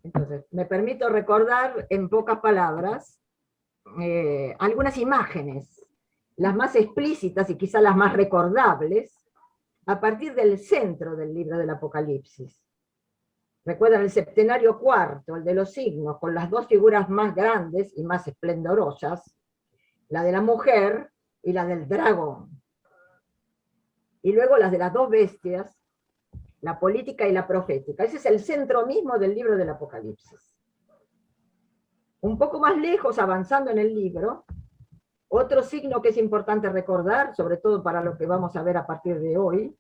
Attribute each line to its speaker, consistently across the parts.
Speaker 1: Entonces, me permito recordar en pocas palabras algunas imágenes, las más explícitas y quizá las más recordables, a partir del centro del libro del Apocalipsis. Recuerdan el septenario cuarto, el de los signos, con las dos figuras más grandes y más esplendorosas, la de la mujer y la del dragón. Y luego las de las dos bestias, la política y la profética. Ese es el centro mismo del libro del Apocalipsis. Un poco más lejos, avanzando en el libro, otro signo que es importante recordar, sobre todo para lo que vamos a ver a partir de hoy,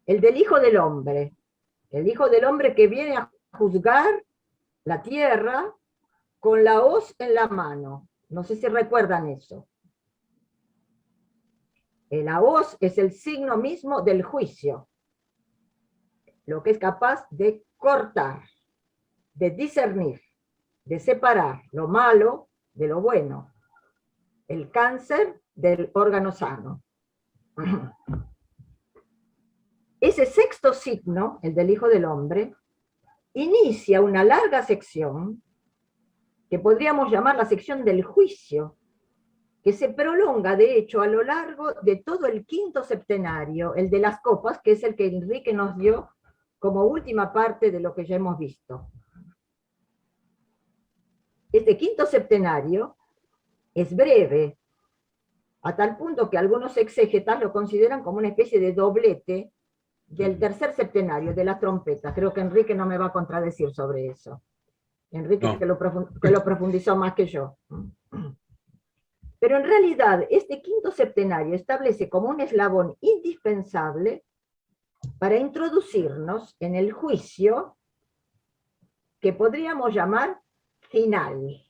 Speaker 1: el del Hijo del Hombre. El Hijo del Hombre que viene a juzgar la tierra con la hoz en la mano. No sé si recuerdan eso. La hoz es el signo mismo del juicio, lo que es capaz de cortar, de discernir, de separar lo malo de lo bueno, el cáncer del órgano sano. Ese sexto signo, el del Hijo del Hombre, inicia una larga sección que podríamos llamar la sección del juicio, que se prolonga de hecho a lo largo de todo el quinto septenario, el de las copas, que es el que Enrique nos dio como última parte de lo que ya hemos visto. Este quinto septenario es breve, a tal punto que algunos exégetas lo consideran como una especie de doblete del tercer septenario, de la trompeta. Creo que Enrique no me va a contradecir sobre eso. Enrique no. que lo profundizó más que yo. Pero en realidad este quinto septenario establece como un eslabón indispensable para introducirnos en el juicio que podríamos llamar final.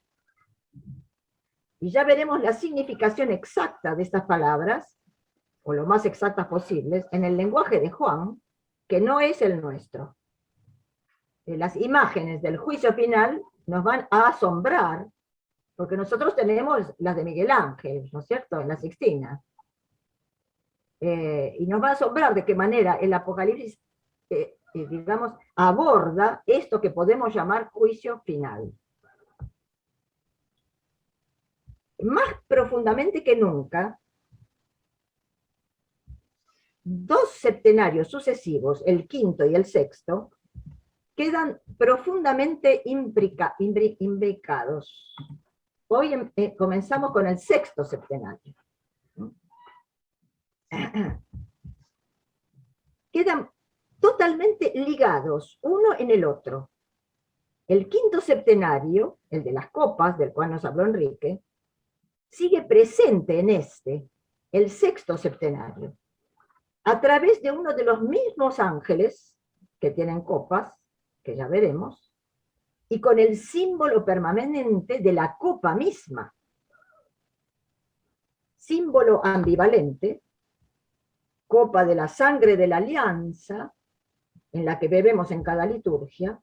Speaker 1: Y ya veremos la significación exacta de estas palabras, o lo más exactas posibles, en el lenguaje de Juan, que no es el nuestro. Las imágenes del juicio final nos van a asombrar, porque nosotros tenemos las de Miguel Ángel, ¿no es cierto?, en la Sixtina. Y nos va a asombrar de qué manera el Apocalipsis, digamos, aborda esto que podemos llamar juicio final. Más profundamente que nunca, dos septenarios sucesivos, el quinto y el sexto, quedan profundamente imbricados. Hoy comenzamos con el sexto septenario. Quedan totalmente ligados uno en el otro. El quinto septenario, el de las copas, del cual nos habló Enrique, sigue presente en el sexto septenario, a través de uno de los mismos ángeles que tienen copas, que ya veremos, y con el símbolo permanente de la copa misma. Símbolo ambivalente, copa de la sangre de la alianza, en la que bebemos en cada liturgia,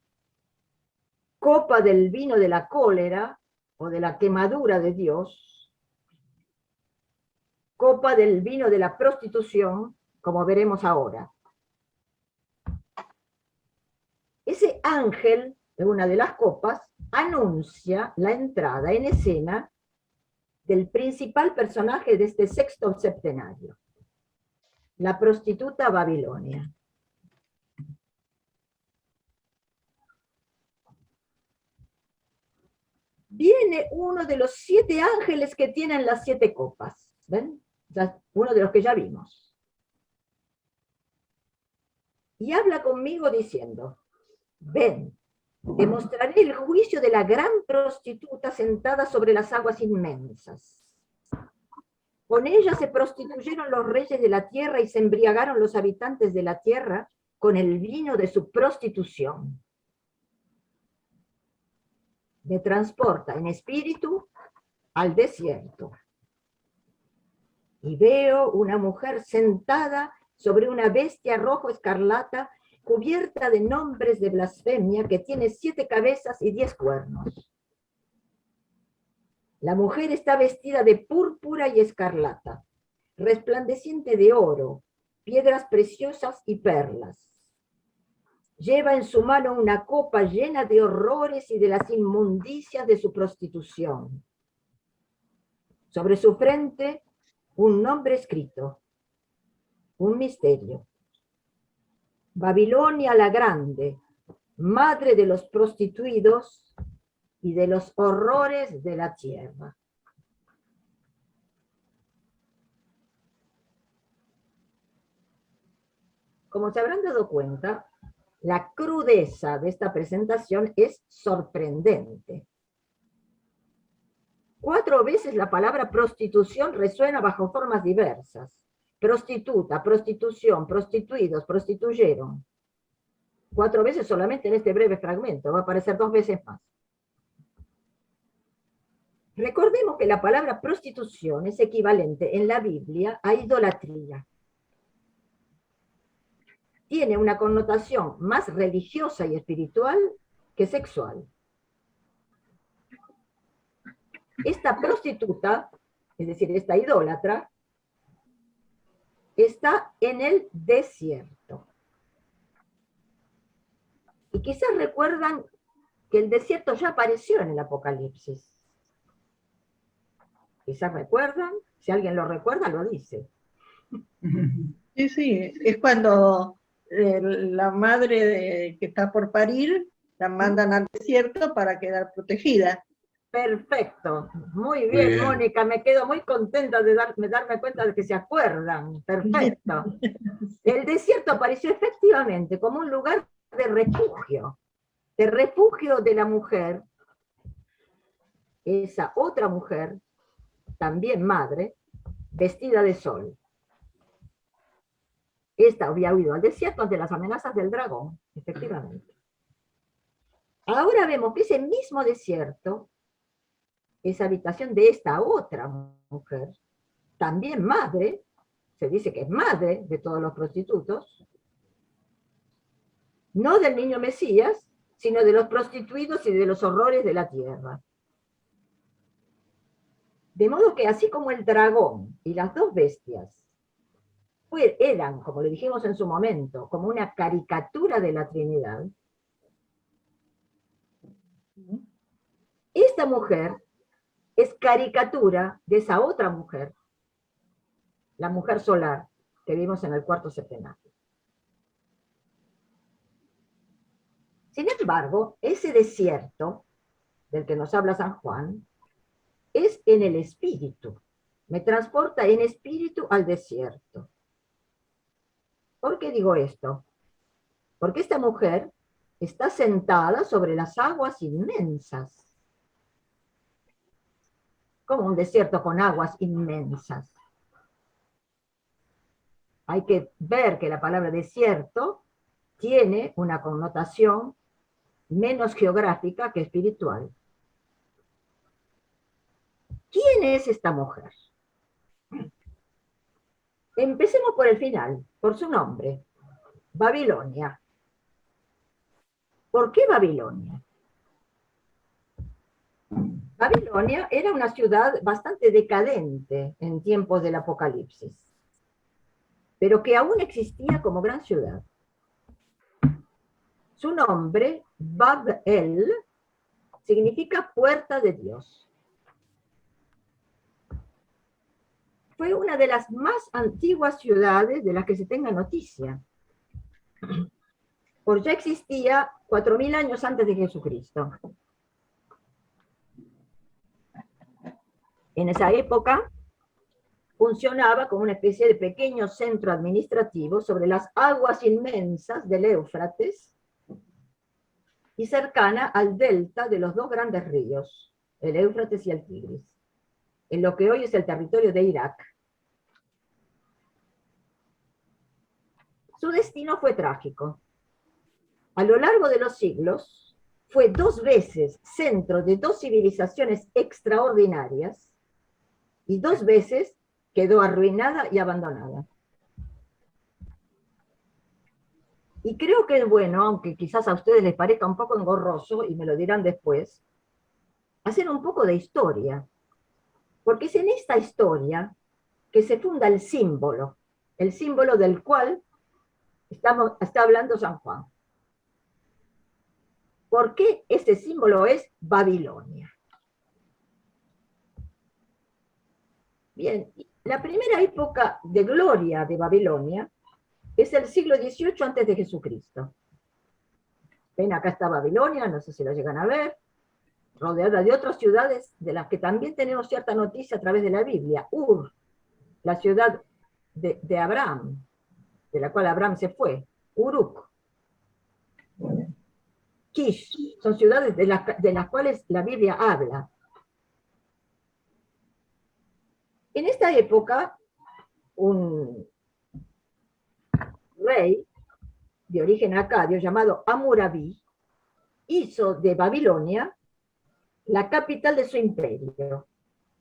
Speaker 1: copa del vino de la cólera o de la quemadura de Dios, copa del vino de la prostitución, como veremos ahora. Ese ángel de una de las copas anuncia la entrada en escena del principal personaje de este sexto septenario, la prostituta Babilonia. Viene uno de los 7 ángeles que tienen las 7 copas, ¿ven? Uno de los que ya vimos. Y habla conmigo diciendo: ven, te mostraré el juicio de la gran prostituta sentada sobre las aguas inmensas. Con ella se prostituyeron los reyes de la tierra y se embriagaron los habitantes de la tierra con el vino de su prostitución. Me transporta en espíritu al desierto. Y veo una mujer sentada sobre una bestia rojo escarlata, cubierta de nombres de blasfemia, que tiene 7 cabezas y 10 cuernos. La mujer está vestida de púrpura y escarlata, resplandeciente de oro, piedras preciosas y perlas. Lleva en su mano una copa llena de horrores y de las inmundicias de su prostitución. Sobre su frente, un nombre escrito, un misterio. Babilonia la Grande, madre de los prostituidos y de los horrores de la tierra. Como se habrán dado cuenta, la crudeza de esta presentación es sorprendente. 4 veces la palabra prostitución resuena bajo formas diversas. Prostituta, prostitución, prostituidos, prostituyeron. 4 veces solamente en este breve fragmento, va a aparecer 2 veces más. Recordemos que la palabra prostitución es equivalente en la Biblia a idolatría. Tiene una connotación más religiosa y espiritual que sexual. Esta prostituta, es decir, esta idólatra, está en el desierto. Y quizás recuerdan que el desierto ya apareció en el Apocalipsis. Quizás recuerdan, si alguien lo recuerda, lo dice.
Speaker 2: Sí, sí, es cuando la madre que está por parir la mandan al desierto para quedar protegida.
Speaker 1: Perfecto, muy bien, Mónica, me quedo muy contenta de darme cuenta de que se acuerdan. Perfecto. El desierto apareció efectivamente como un lugar de refugio de la mujer, esa otra mujer, también madre, vestida de sol. Esta había huido al desierto ante las amenazas del dragón, efectivamente. Ahora vemos que ese mismo desierto, esa habitación de esta otra mujer, también madre, se dice que es madre de todos los prostitutos, no del niño Mesías, sino de los prostituidos y de los horrores de la tierra. De modo que así como el dragón y las 2 bestias eran, como le dijimos en su momento, como una caricatura de la Trinidad, esta mujer es caricatura de esa otra mujer, la mujer solar que vimos en el 4º septenario. Sin embargo, ese desierto del que nos habla San Juan es en el espíritu. Me transporta en espíritu al desierto. ¿Por qué digo esto? Porque esta mujer está sentada sobre las aguas inmensas. Como un desierto con aguas inmensas. Hay que ver que la palabra desierto tiene una connotación menos geográfica que espiritual. ¿Quién es esta mujer? Empecemos por el final, por su nombre, Babilonia. ¿Por qué Babilonia? Babilonia era una ciudad bastante decadente en tiempos del Apocalipsis, pero que aún existía como gran ciudad. Su nombre, Bab-el, significa puerta de Dios. Fue una de las más antiguas ciudades de las que se tenga noticia. Porque ya existía 4000 años antes de Jesucristo. En esa época funcionaba como una especie de pequeño centro administrativo sobre las aguas inmensas del Éufrates y cercana al delta de los 2 grandes ríos, el Éufrates y el Tigris, en lo que hoy es el territorio de Irak. Su destino fue trágico. A lo largo de los siglos, fue 2 veces centro de 2 civilizaciones extraordinarias y 2 veces quedó arruinada y abandonada. Y creo que es bueno, aunque quizás a ustedes les parezca un poco engorroso, y me lo dirán después, hacer un poco de historia. Porque es en esta historia que se funda el símbolo del cual está hablando San Juan. ¿Por qué ese símbolo es Babilonia? Bien, la primera época de gloria de Babilonia es el siglo XVIII antes de Jesucristo. Ven, acá está Babilonia, no sé si lo llegan a ver, rodeada de otras ciudades de las que también tenemos cierta noticia a través de la Biblia. Ur, la ciudad de Abraham, de la cual Abraham se fue. Uruk, Kish, son ciudades de las cuales la Biblia habla. En esta época, un rey de origen acadio llamado Hammurabi hizo de Babilonia la capital de su imperio,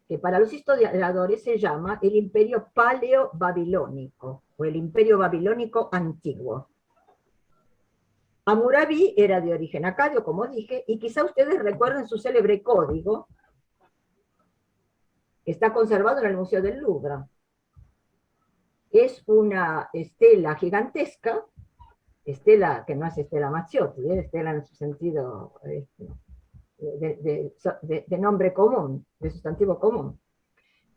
Speaker 1: que para los historiadores se llama el Imperio Paleo-Babilónico o el Imperio Babilónico Antiguo. Hammurabi era de origen acadio, como dije, y quizá ustedes recuerden su célebre código, que está conservado en el Museo del Louvre. Es una estela gigantesca, estela que no es estela Mazziotti, estela en su sentido de nombre común, de sustantivo común,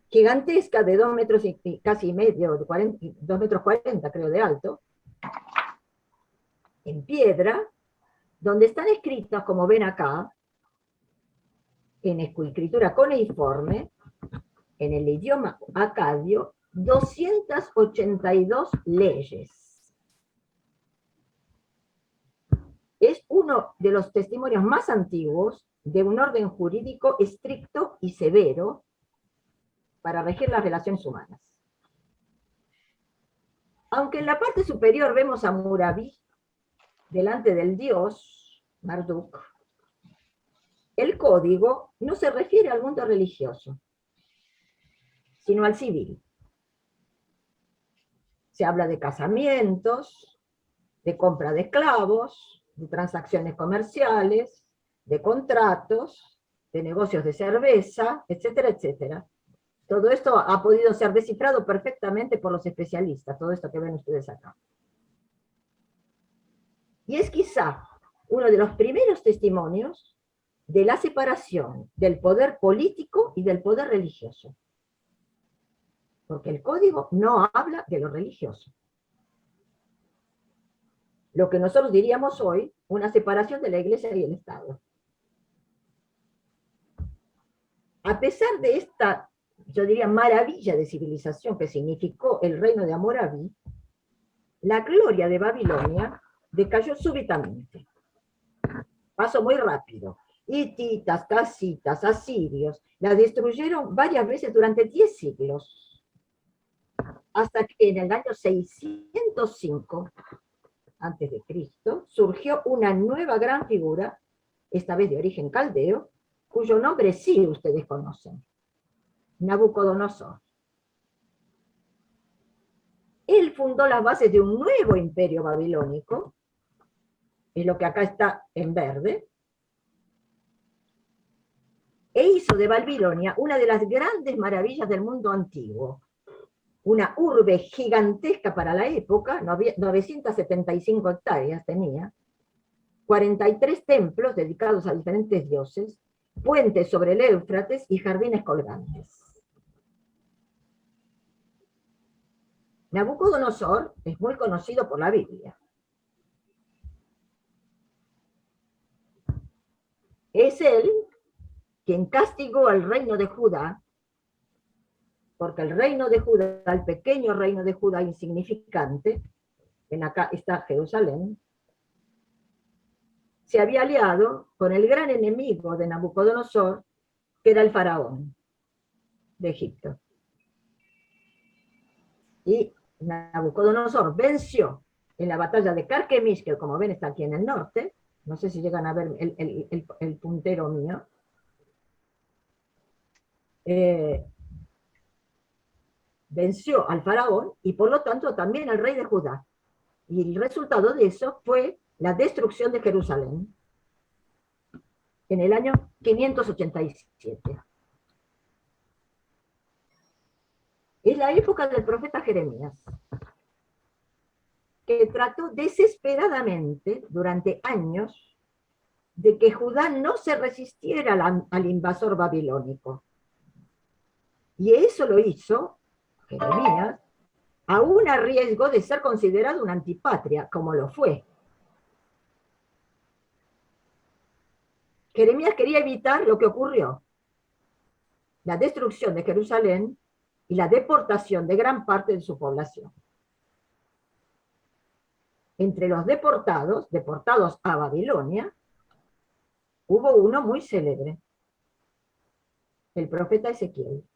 Speaker 1: gigantesca de 2 metros y casi medio, 2 metros 40 creo de alto, en piedra, donde están escritas, como ven acá, en escritura cuneiforme, en el idioma acadio, 282 leyes. Es uno de los testimonios más antiguos de un orden jurídico estricto y severo para regir las relaciones humanas. Aunque en la parte superior vemos a Hammurabi delante del dios Marduk, el código no se refiere al mundo religioso, sino al civil. Se habla de casamientos, de compra de esclavos, de transacciones comerciales, de contratos, de negocios de cerveza, etcétera, etcétera. Todo esto ha podido ser descifrado perfectamente por los especialistas, todo esto que ven ustedes acá. Y es quizá uno de los primeros testimonios de la separación del poder político y del poder religioso. Porque el código no habla de lo religioso. Lo que nosotros diríamos hoy, una separación de la Iglesia y el Estado. A pesar de esta, yo diría, maravilla de civilización que significó el reino de Hammurabi, la gloria de Babilonia decayó súbitamente. Pasó muy rápido. Hititas, casitas, asirios, la destruyeron varias veces durante 10 siglos. Hasta que en el año 605 antes de Cristo, surgió una nueva gran figura, esta vez de origen caldeo, cuyo nombre sí ustedes conocen, Nabucodonosor. Él fundó las bases de un nuevo imperio babilónico, es lo que acá está en verde, e hizo de Babilonia una de las grandes maravillas del mundo antiguo, una urbe gigantesca para la época, 975 hectáreas tenía, 43 templos dedicados a diferentes dioses, puentes sobre el Éufrates y jardines colgantes. Nabucodonosor es muy conocido por la Biblia. Es él quien castigó al reino de Judá, porque el reino de Judá, el pequeño reino de Judá insignificante, en acá está Jerusalén, se había aliado con el gran enemigo de Nabucodonosor, que era el faraón de Egipto. Y Nabucodonosor venció en la batalla de Carquemis, que como ven está aquí en el norte, no sé si llegan a ver el puntero mío, venció al faraón y por lo tanto también al rey de Judá. Y el resultado de eso fue la destrucción de Jerusalén en el año 587. Es la época del profeta Jeremías, que trató desesperadamente durante años de que Judá no se resistiera al invasor babilónico. Y eso lo hizo Jeremías, aún a riesgo de ser considerado una antipatria, como lo fue. Jeremías quería evitar lo que ocurrió, la destrucción de Jerusalén y la deportación de gran parte de su población. Entre los deportados a Babilonia, hubo uno muy célebre, el profeta Ezequiel.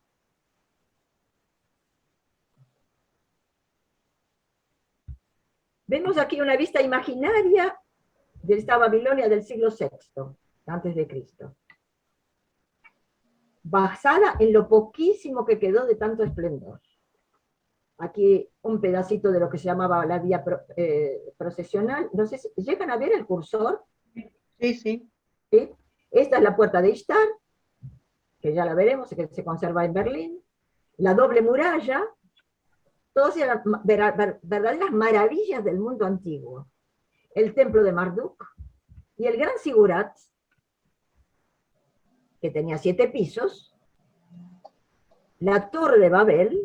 Speaker 1: Vemos aquí una vista imaginaria de esta Babilonia del siglo VI, antes de Cristo, basada en lo poquísimo que quedó de tanto esplendor. Aquí un pedacito de lo que se llamaba la vía procesional. No sé si llegan a ver el cursor.
Speaker 2: Sí, sí.
Speaker 1: ¿Sí? Esta es la puerta de Ishtar, que ya la veremos, que se conserva en Berlín. La doble muralla, todas eran verdaderas maravillas del mundo antiguo. El templo de Marduk y el gran Sigurat, que tenía 7 pisos, la torre de Babel,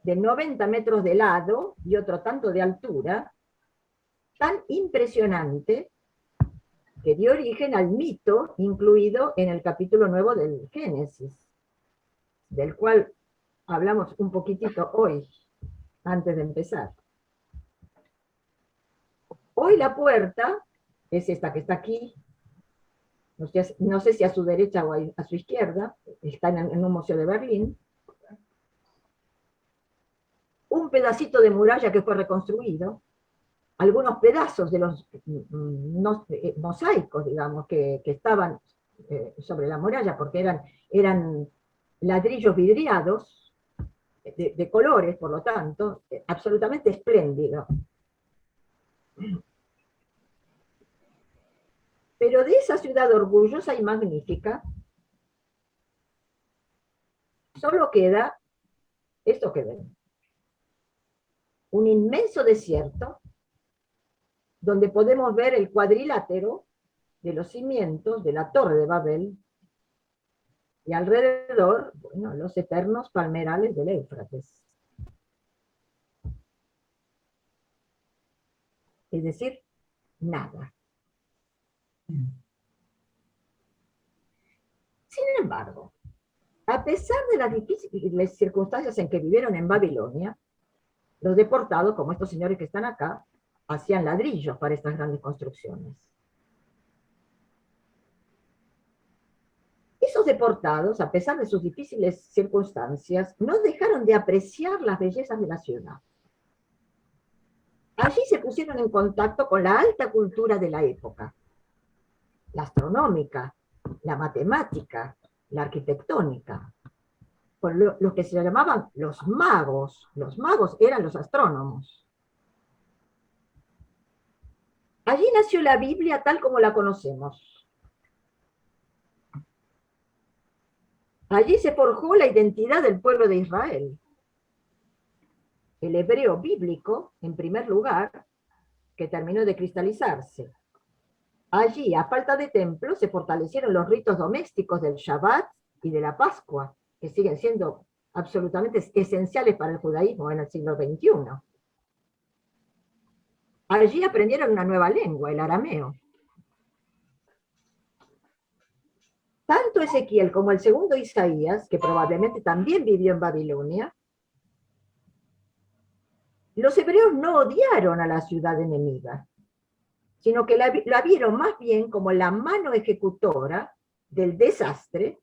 Speaker 1: de 90 metros de lado y otro tanto de altura, tan impresionante que dio origen al mito incluido en el capítulo nuevo del Génesis, del cual hablamos un poquitito hoy, antes de empezar. Hoy la puerta es esta que está aquí, no sé si a su derecha o a su izquierda, está en un museo de Berlín, un pedacito de muralla que fue reconstruido, algunos pedazos de los mosaicos, digamos, que estaban sobre la muralla, porque eran ladrillos vidriados, de colores, por lo tanto, absolutamente espléndido. Pero de esa ciudad orgullosa y magnífica, solo queda esto que ven. Un inmenso desierto, donde podemos ver el cuadrilátero de los cimientos de la Torre de Babel, y alrededor, bueno, los eternos palmerales del Éufrates. Es decir, nada. Sin embargo, a pesar de las difíciles circunstancias en que vivieron en Babilonia, los deportados, como estos señores que están acá, hacían ladrillos para estas grandes construcciones. Esos deportados, a pesar de sus difíciles circunstancias, no dejaron de apreciar las bellezas de la ciudad. Allí se pusieron en contacto con la alta cultura de la época, la astronómica, la matemática, la arquitectónica, con los que se llamaban los magos. Los magos eran los astrónomos. Allí nació la Biblia tal como la conocemos. Allí se forjó la identidad del pueblo de Israel. El hebreo bíblico, en primer lugar, que terminó de cristalizarse. Allí, a falta de templo, se fortalecieron los ritos domésticos del Shabbat y de la Pascua, que siguen siendo absolutamente esenciales para el judaísmo en el siglo XXI. Allí aprendieron una nueva lengua, el arameo. Tanto Ezequiel como el segundo Isaías, que probablemente también vivió en Babilonia, los hebreos no odiaron a la ciudad enemiga, sino que la vieron más bien como la mano ejecutora del desastre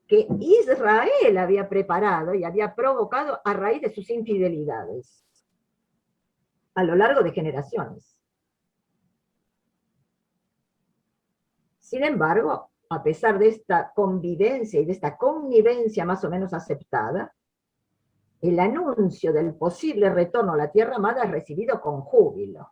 Speaker 1: que Israel había preparado y había provocado a raíz de sus infidelidades a lo largo de generaciones. Sin embargo, a pesar de esta convivencia y de esta connivencia más o menos aceptada, el anuncio del posible retorno a la Tierra Amada es recibido con júbilo.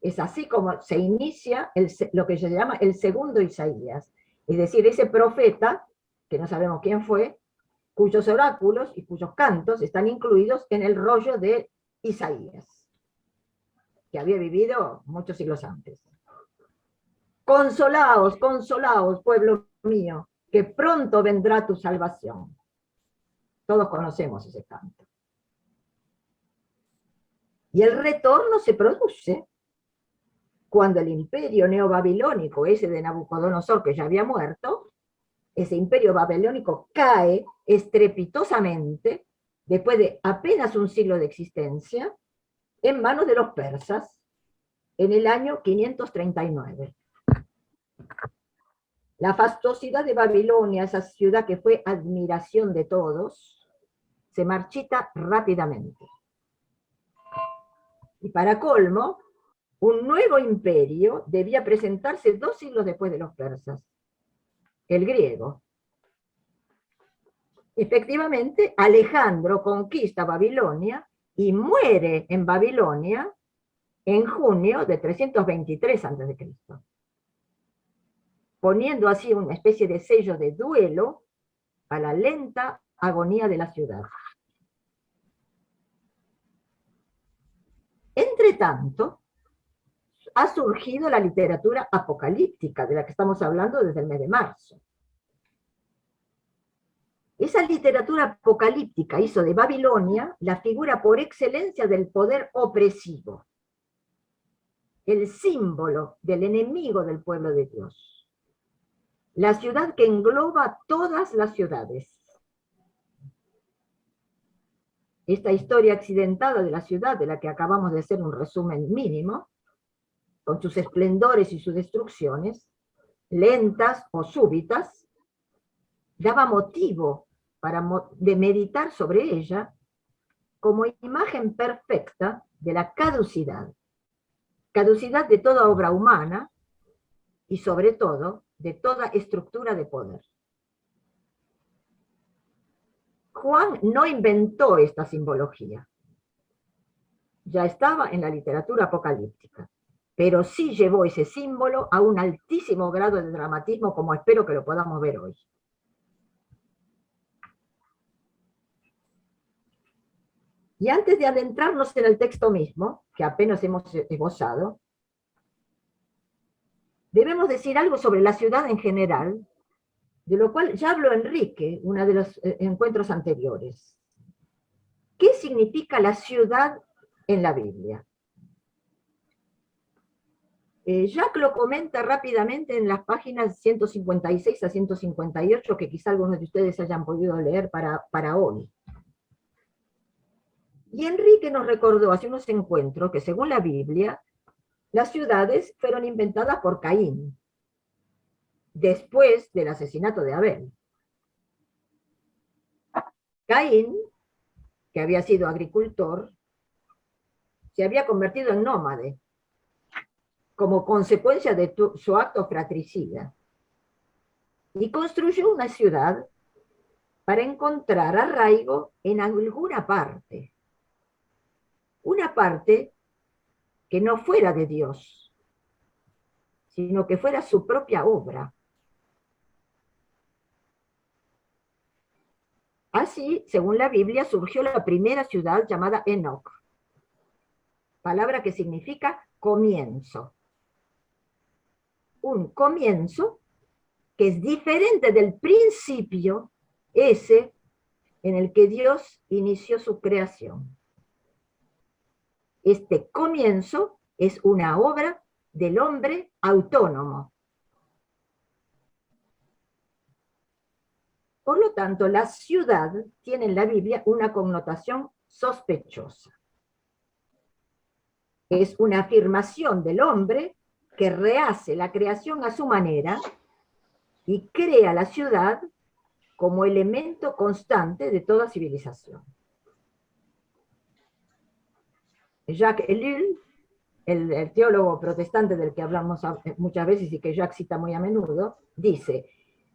Speaker 1: Es así como se inicia lo que se llama el segundo Isaías, es decir, ese profeta, que no sabemos quién fue, cuyos oráculos y cuyos cantos están incluidos en el rollo de Isaías, que había vivido muchos siglos antes. consolaos, consolaos, pueblo mío, que pronto vendrá tu salvación. Todos conocemos ese canto. Y el retorno se produce cuando el imperio neobabilónico, ese de Nabucodonosor que ya había muerto, ese imperio babilónico cae estrepitosamente, después de apenas un siglo de existencia, en manos de los persas, en el año 539. La fastuosidad de Babilonia, esa ciudad que fue admiración de todos, se marchita rápidamente. Y para colmo, un nuevo imperio debía presentarse 2 siglos después de los persas, el griego. Efectivamente, Alejandro conquista Babilonia y muere en Babilonia en junio de 323 a.C., poniendo así una especie de sello de duelo a la lenta agonía de la ciudad. Entre tanto, ha surgido la literatura apocalíptica, de la que estamos hablando desde el mes de marzo. Esa literatura apocalíptica hizo de Babilonia la figura por excelencia del poder opresivo, el símbolo del enemigo del pueblo de Dios, la ciudad que engloba todas las ciudades. Esta historia accidentada de la ciudad, de la que acabamos de hacer un resumen mínimo, con sus esplendores y sus destrucciones, lentas o súbitas, daba motivo de meditar sobre ella como imagen perfecta de la caducidad de toda obra humana y sobre todo de toda estructura de poder. Juan no inventó esta simbología, ya estaba en la literatura apocalíptica, pero sí llevó ese símbolo a un altísimo grado de dramatismo, como espero que lo podamos ver hoy. Y antes de adentrarnos en el texto mismo, que apenas hemos esbozado, debemos decir algo sobre la ciudad en general, de lo cual ya habló Enrique, uno de los encuentros anteriores. ¿Qué significa la ciudad en la Biblia? Jacques lo comenta rápidamente en las páginas 156 a 158, que quizá algunos de ustedes hayan podido leer para hoy. Y Enrique nos recordó hace unos encuentros que, según la Biblia, las ciudades fueron inventadas por Caín, después del asesinato de Abel. Caín, que había sido agricultor, se había convertido en nómade, como consecuencia de su acto fratricida, y construyó una ciudad para encontrar arraigo en alguna parte, una parte que no fuera de Dios, sino que fuera su propia obra. Así, según la Biblia, surgió la primera ciudad llamada Enoc, palabra que significa comienzo. Un comienzo que es diferente del principio, ese en el que Dios inició su creación. Este comienzo es una obra del hombre autónomo. Por lo tanto, la ciudad tiene en la Biblia una connotación sospechosa. Es una afirmación del hombre que rehace la creación a su manera y crea la ciudad como elemento constante de toda civilización. Jacques Ellul, el teólogo protestante del que hablamos muchas veces y que Jacques cita muy a menudo, dice: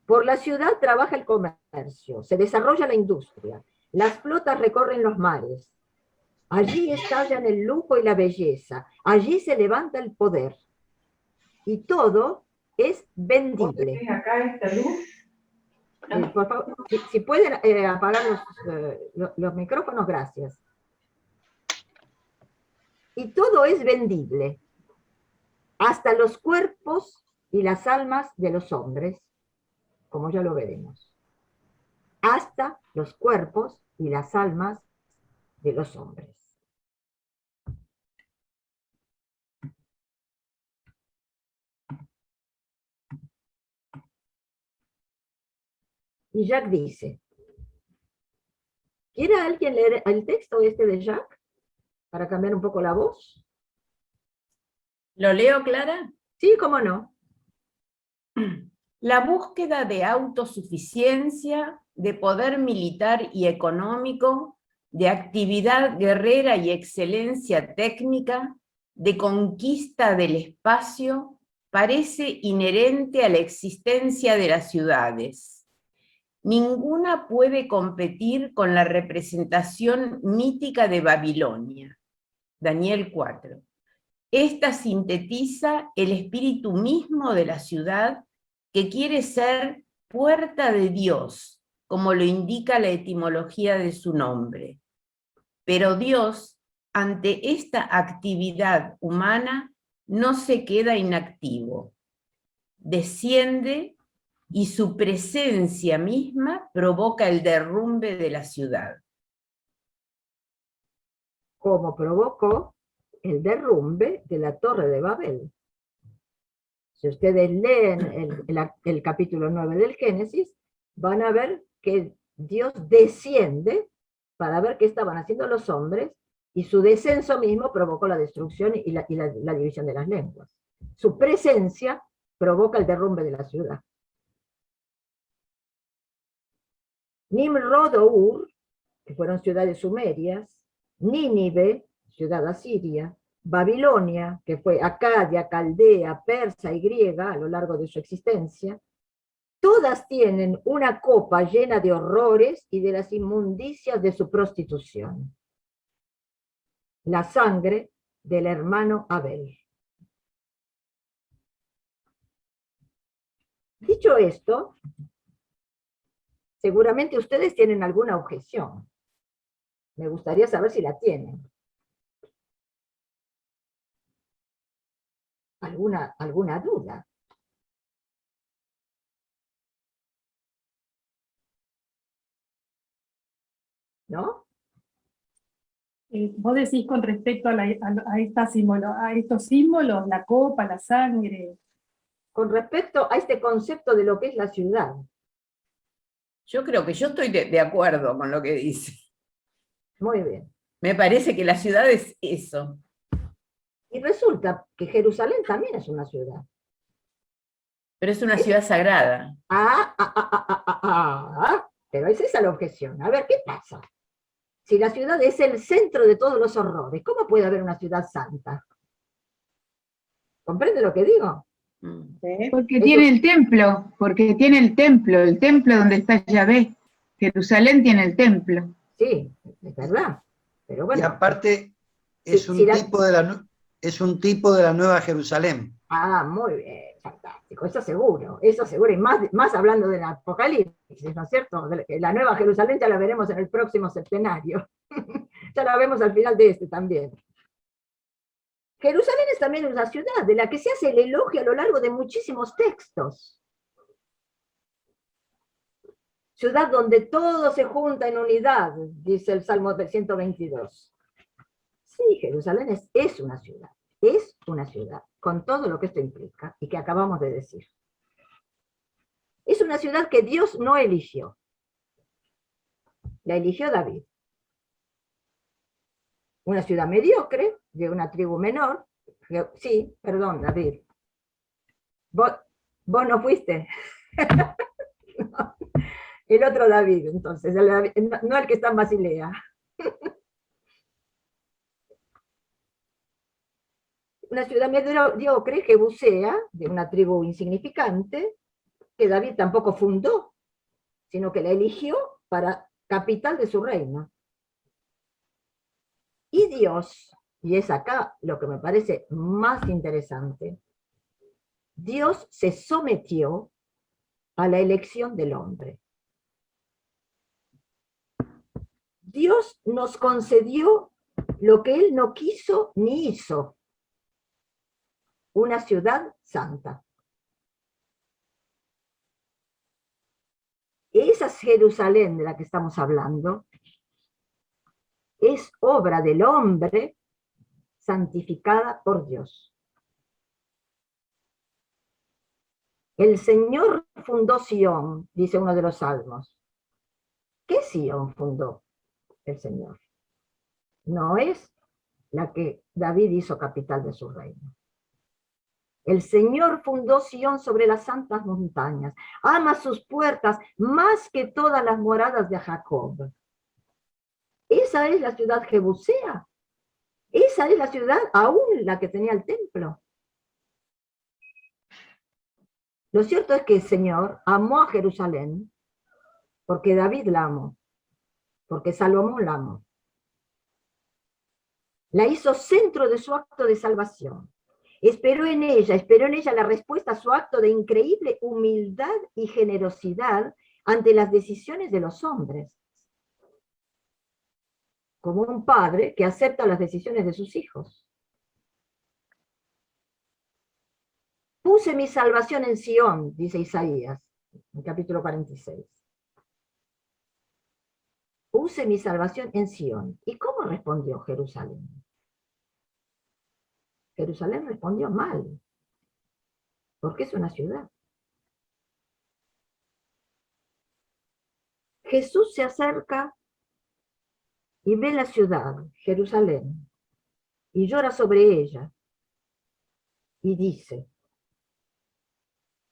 Speaker 1: por la ciudad trabaja el comercio, se desarrolla la industria, las flotas recorren los mares, allí estallan el lujo y la belleza, allí se levanta el poder, y todo es vendible.
Speaker 2: Acá esta luz.
Speaker 1: Por favor, si pueden apagar los micrófonos, gracias. Y todo es vendible, hasta los cuerpos y las almas de los hombres, como ya lo veremos, hasta los cuerpos y las almas de los hombres. Y Jacques dice, ¿quiere alguien leer el texto este de Jacques? Para cambiar un poco la voz.
Speaker 3: ¿Lo leo, Clara?
Speaker 1: Sí, cómo no.
Speaker 3: La búsqueda de autosuficiencia, de poder militar y económico, de actividad guerrera y excelencia técnica, de conquista del espacio, parece inherente a la existencia de las ciudades. Ninguna puede competir con la representación mítica de Babilonia. Daniel 4. Esta sintetiza el espíritu mismo de la ciudad que quiere ser puerta de Dios, como lo indica la etimología de su nombre. Pero Dios, ante esta actividad humana, no se queda inactivo. Desciende y su presencia misma provoca el derrumbe de la ciudad.
Speaker 1: Como provocó el derrumbe de la Torre de Babel. Si ustedes leen el capítulo 9 del Génesis, van a ver que Dios desciende para ver qué estaban haciendo los hombres, y su descenso mismo provocó la destrucción y la división de las lenguas. Su presencia provoca el derrumbe de la ciudad. Nimrod o Ur, que fueron ciudades sumerias, Nínive, ciudad asiria, Babilonia, que fue Acadia, Caldea, persa y griega a lo largo de su existencia, todas tienen una copa llena de horrores y de las inmundicias de su prostitución. La sangre del hermano Abel. Dicho esto, seguramente ustedes tienen alguna objeción. Me gustaría saber si la tienen. ¿Alguna duda? ¿No?
Speaker 4: Vos decís con respecto a estos símbolos, la copa, la sangre.
Speaker 1: Con respecto a este concepto de lo que es la ciudad.
Speaker 3: Yo creo que yo estoy de acuerdo con lo que dice.
Speaker 1: Muy bien.
Speaker 3: Me parece que la ciudad es eso.
Speaker 1: Y resulta que Jerusalén también es una ciudad.
Speaker 3: Pero es una ciudad sagrada.
Speaker 1: Pero es esa la objeción. A ver, ¿qué pasa? Si la ciudad es el centro de todos los horrores, ¿cómo puede haber una ciudad santa? ¿Comprende lo que digo?
Speaker 2: ¿Sí?
Speaker 5: Porque tiene el templo donde está Yahvé. Jerusalén tiene el templo.
Speaker 1: Sí, es verdad. Pero bueno.
Speaker 6: Y aparte es un tipo de la Nueva Jerusalén.
Speaker 1: Muy bien, fantástico, eso seguro, y más hablando del Apocalipsis, ¿no es cierto? La Nueva Jerusalén ya la veremos en el próximo septenario, ya la vemos al final de este también. Jerusalén es también una ciudad de la que se hace el elogio a lo largo de muchísimos textos. Ciudad donde todo se junta en unidad, dice el Salmo 122. Sí, Jerusalén es una ciudad. Es una ciudad, con todo lo que esto implica y que acabamos de decir. Es una ciudad que Dios no eligió. La eligió David. Una ciudad mediocre, de una tribu menor. Sí, perdón, David. Vos no fuiste. No. El otro David, entonces, no el que está en Basilea. Una ciudad mediocre, jebusea, de una tribu insignificante, que David tampoco fundó, sino que la eligió para capital de su reino. Y Dios, y es acá lo que me parece más interesante, Dios se sometió a la elección del hombre. Dios nos concedió lo que Él no quiso ni hizo. Una ciudad santa. esa Jerusalén de la que estamos hablando es obra del hombre santificada por Dios. El Señor fundó Sión, dice uno de los salmos. ¿Qué Sión fundó el Señor? No es la que David hizo capital de su reino. El Señor fundó Sión sobre las santas montañas. Ama sus puertas más que todas las moradas de Jacob. Esa es la ciudad jebusea. Esa es la ciudad, aún la que tenía el templo. Lo cierto es que el Señor amó a Jerusalén porque David la amó, porque Salomón la amó. La hizo centro de su acto de salvación. Esperó en ella la respuesta a su acto de increíble humildad y generosidad ante las decisiones de los hombres. Como un padre que acepta las decisiones de sus hijos. Puse mi salvación en Sión, dice Isaías, en capítulo 46. Puse mi salvación en Sión. ¿Y cómo respondió Jerusalén? Jerusalén respondió mal, porque es una ciudad. Jesús se acerca y ve la ciudad, Jerusalén, y llora sobre ella, y dice,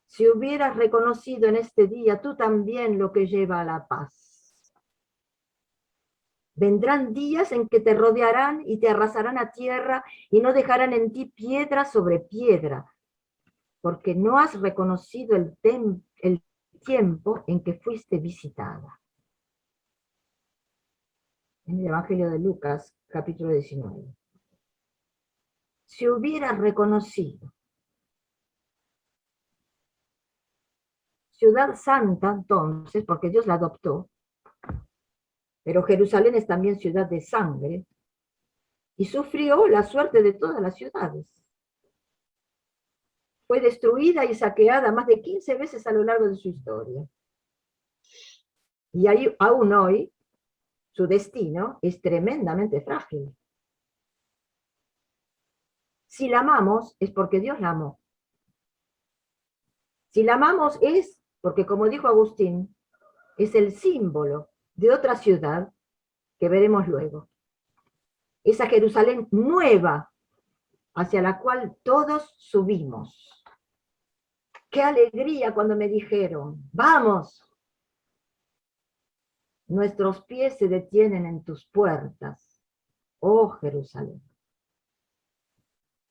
Speaker 1: si hubieras reconocido en este día tú también lo que lleva a la paz. Vendrán días en que te rodearán y te arrasarán a tierra y no dejarán en ti piedra sobre piedra, porque no has reconocido el tiempo en que fuiste visitada. En el Evangelio de Lucas, capítulo 19. Si hubieras reconocido. Ciudad santa, entonces, porque Dios la adoptó, pero Jerusalén es también ciudad de sangre, y sufrió la suerte de todas las ciudades. Fue destruida y saqueada más de 15 veces a lo largo de su historia. Y aún hoy, su destino es tremendamente frágil. Si la amamos, es porque Dios la amó. Si la amamos es porque, como dijo Agustín, es el símbolo de otra ciudad que veremos luego. Esa Jerusalén nueva hacia la cual todos subimos. ¡Qué alegría cuando me dijeron, vamos! Nuestros pies se detienen en tus puertas, oh Jerusalén.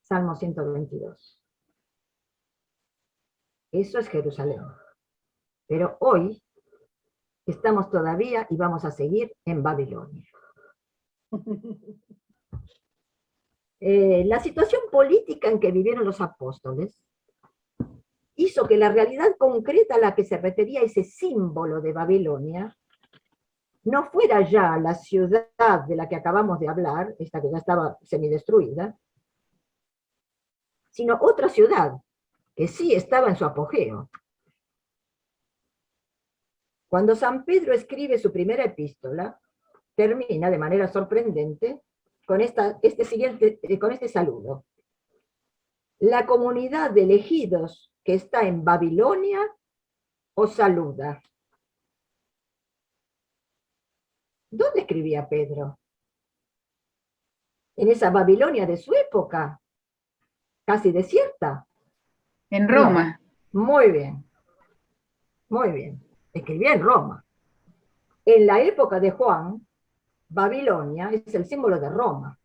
Speaker 1: Salmo 122. Eso es Jerusalén. Pero hoy estamos todavía y vamos a seguir en Babilonia. La situación política en que vivieron los apóstoles hizo que la realidad concreta a la que se refería ese símbolo de Babilonia no fuera ya la ciudad de la que acabamos de hablar, esta que ya estaba semidestruida, sino otra ciudad que sí estaba en su apogeo. Cuando San Pedro escribe su primera epístola, termina de manera sorprendente con este saludo. La comunidad de elegidos que está en Babilonia os saluda. ¿Dónde escribía Pedro? En esa Babilonia de su época, casi desierta.
Speaker 5: En Roma.
Speaker 1: No. Muy bien. Muy bien. Escribía en Roma. En la época de Juan, Babilonia es el símbolo de Roma.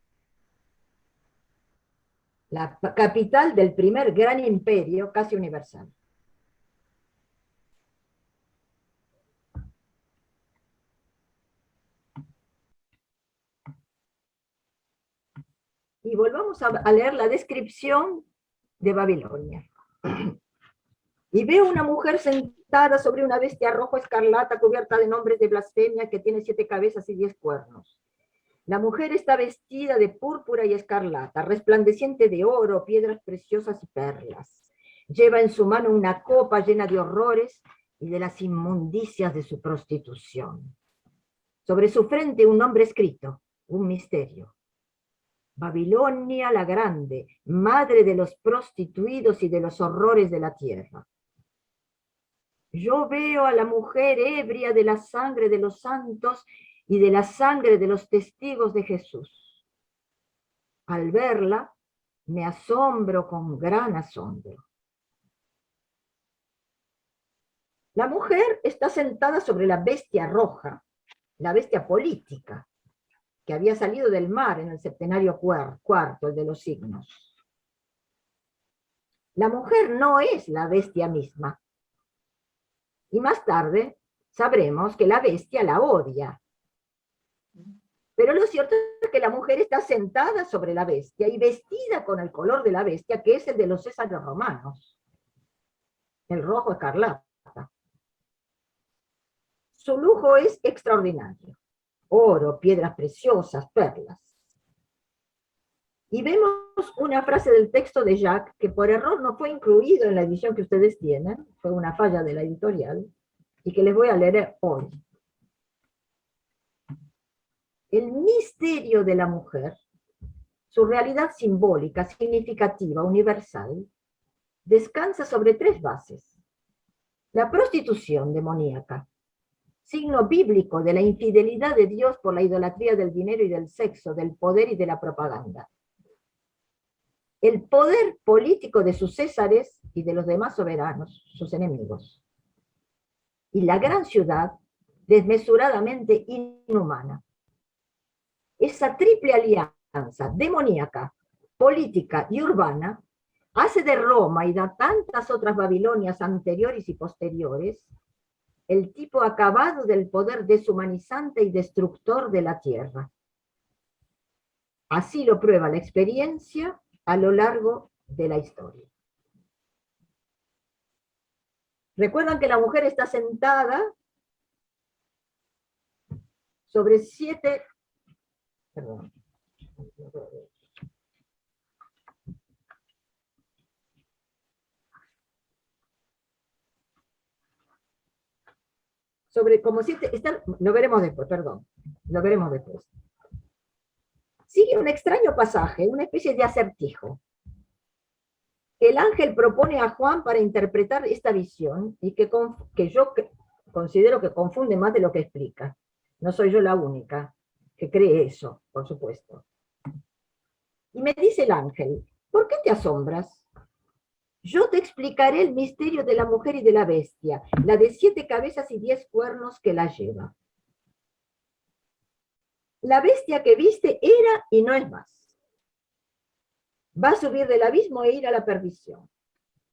Speaker 1: La capital del primer gran imperio casi universal. Y volvamos a leer la descripción de Babilonia. Y veo una mujer sentada sobre una bestia rojo escarlata cubierta de nombres de blasfemia que tiene 7 cabezas y 10 cuernos. La mujer está vestida de púrpura y escarlata, resplandeciente de oro, piedras preciosas y perlas. Lleva en su mano una copa llena de horrores y de las inmundicias de su prostitución. Sobre su frente un nombre escrito, un misterio. Babilonia la Grande, madre de los prostituidos y de los horrores de la tierra. Yo veo a la mujer ebria de la sangre de los santos y de la sangre de los testigos de Jesús. Al verla, me asombro con gran asombro. La mujer está sentada sobre la bestia roja, la bestia política, que había salido del mar en el septenario cuarto, el de los signos. La mujer no es la bestia misma. Y más tarde sabremos que la bestia la odia. Pero lo cierto es que la mujer está sentada sobre la bestia y vestida con el color de la bestia, que es el de los césares romanos, el rojo escarlata. Su lujo es extraordinario. Oro, piedras preciosas, perlas. Y vemos una frase del texto de Jacques que por error no fue incluido en la edición que ustedes tienen, fue una falla de la editorial, y que les voy a leer hoy. El misterio de la mujer, su realidad simbólica, significativa, universal, descansa sobre tres bases. La prostitución demoníaca, signo bíblico de la infidelidad de Dios por la idolatría del dinero y del sexo, del poder y de la propaganda. El poder político de sus césares y de los demás soberanos, sus enemigos. Y la gran ciudad, desmesuradamente inhumana. Esa triple alianza demoníaca, política y urbana hace de Roma y de tantas otras Babilonias anteriores y posteriores el tipo acabado del poder deshumanizante y destructor de la tierra. Así lo prueba la experiencia a lo largo de la historia. Recuerdan que la mujer está sentada sobre 7... Perdón. Sobre como 7... Lo veremos después, perdón. Lo veremos después. Sigue un extraño pasaje, una especie de acertijo, que el ángel propone a Juan para interpretar esta visión y que yo considero que confunde más de lo que explica. No soy yo la única que cree eso, por supuesto. Y me dice el ángel, ¿por qué te asombras? Yo te explicaré el misterio de la mujer y de la bestia, la de 7 cabezas y 10 cuernos que la lleva. La bestia que viste era y no es más. Va a subir del abismo e ir a la perdición.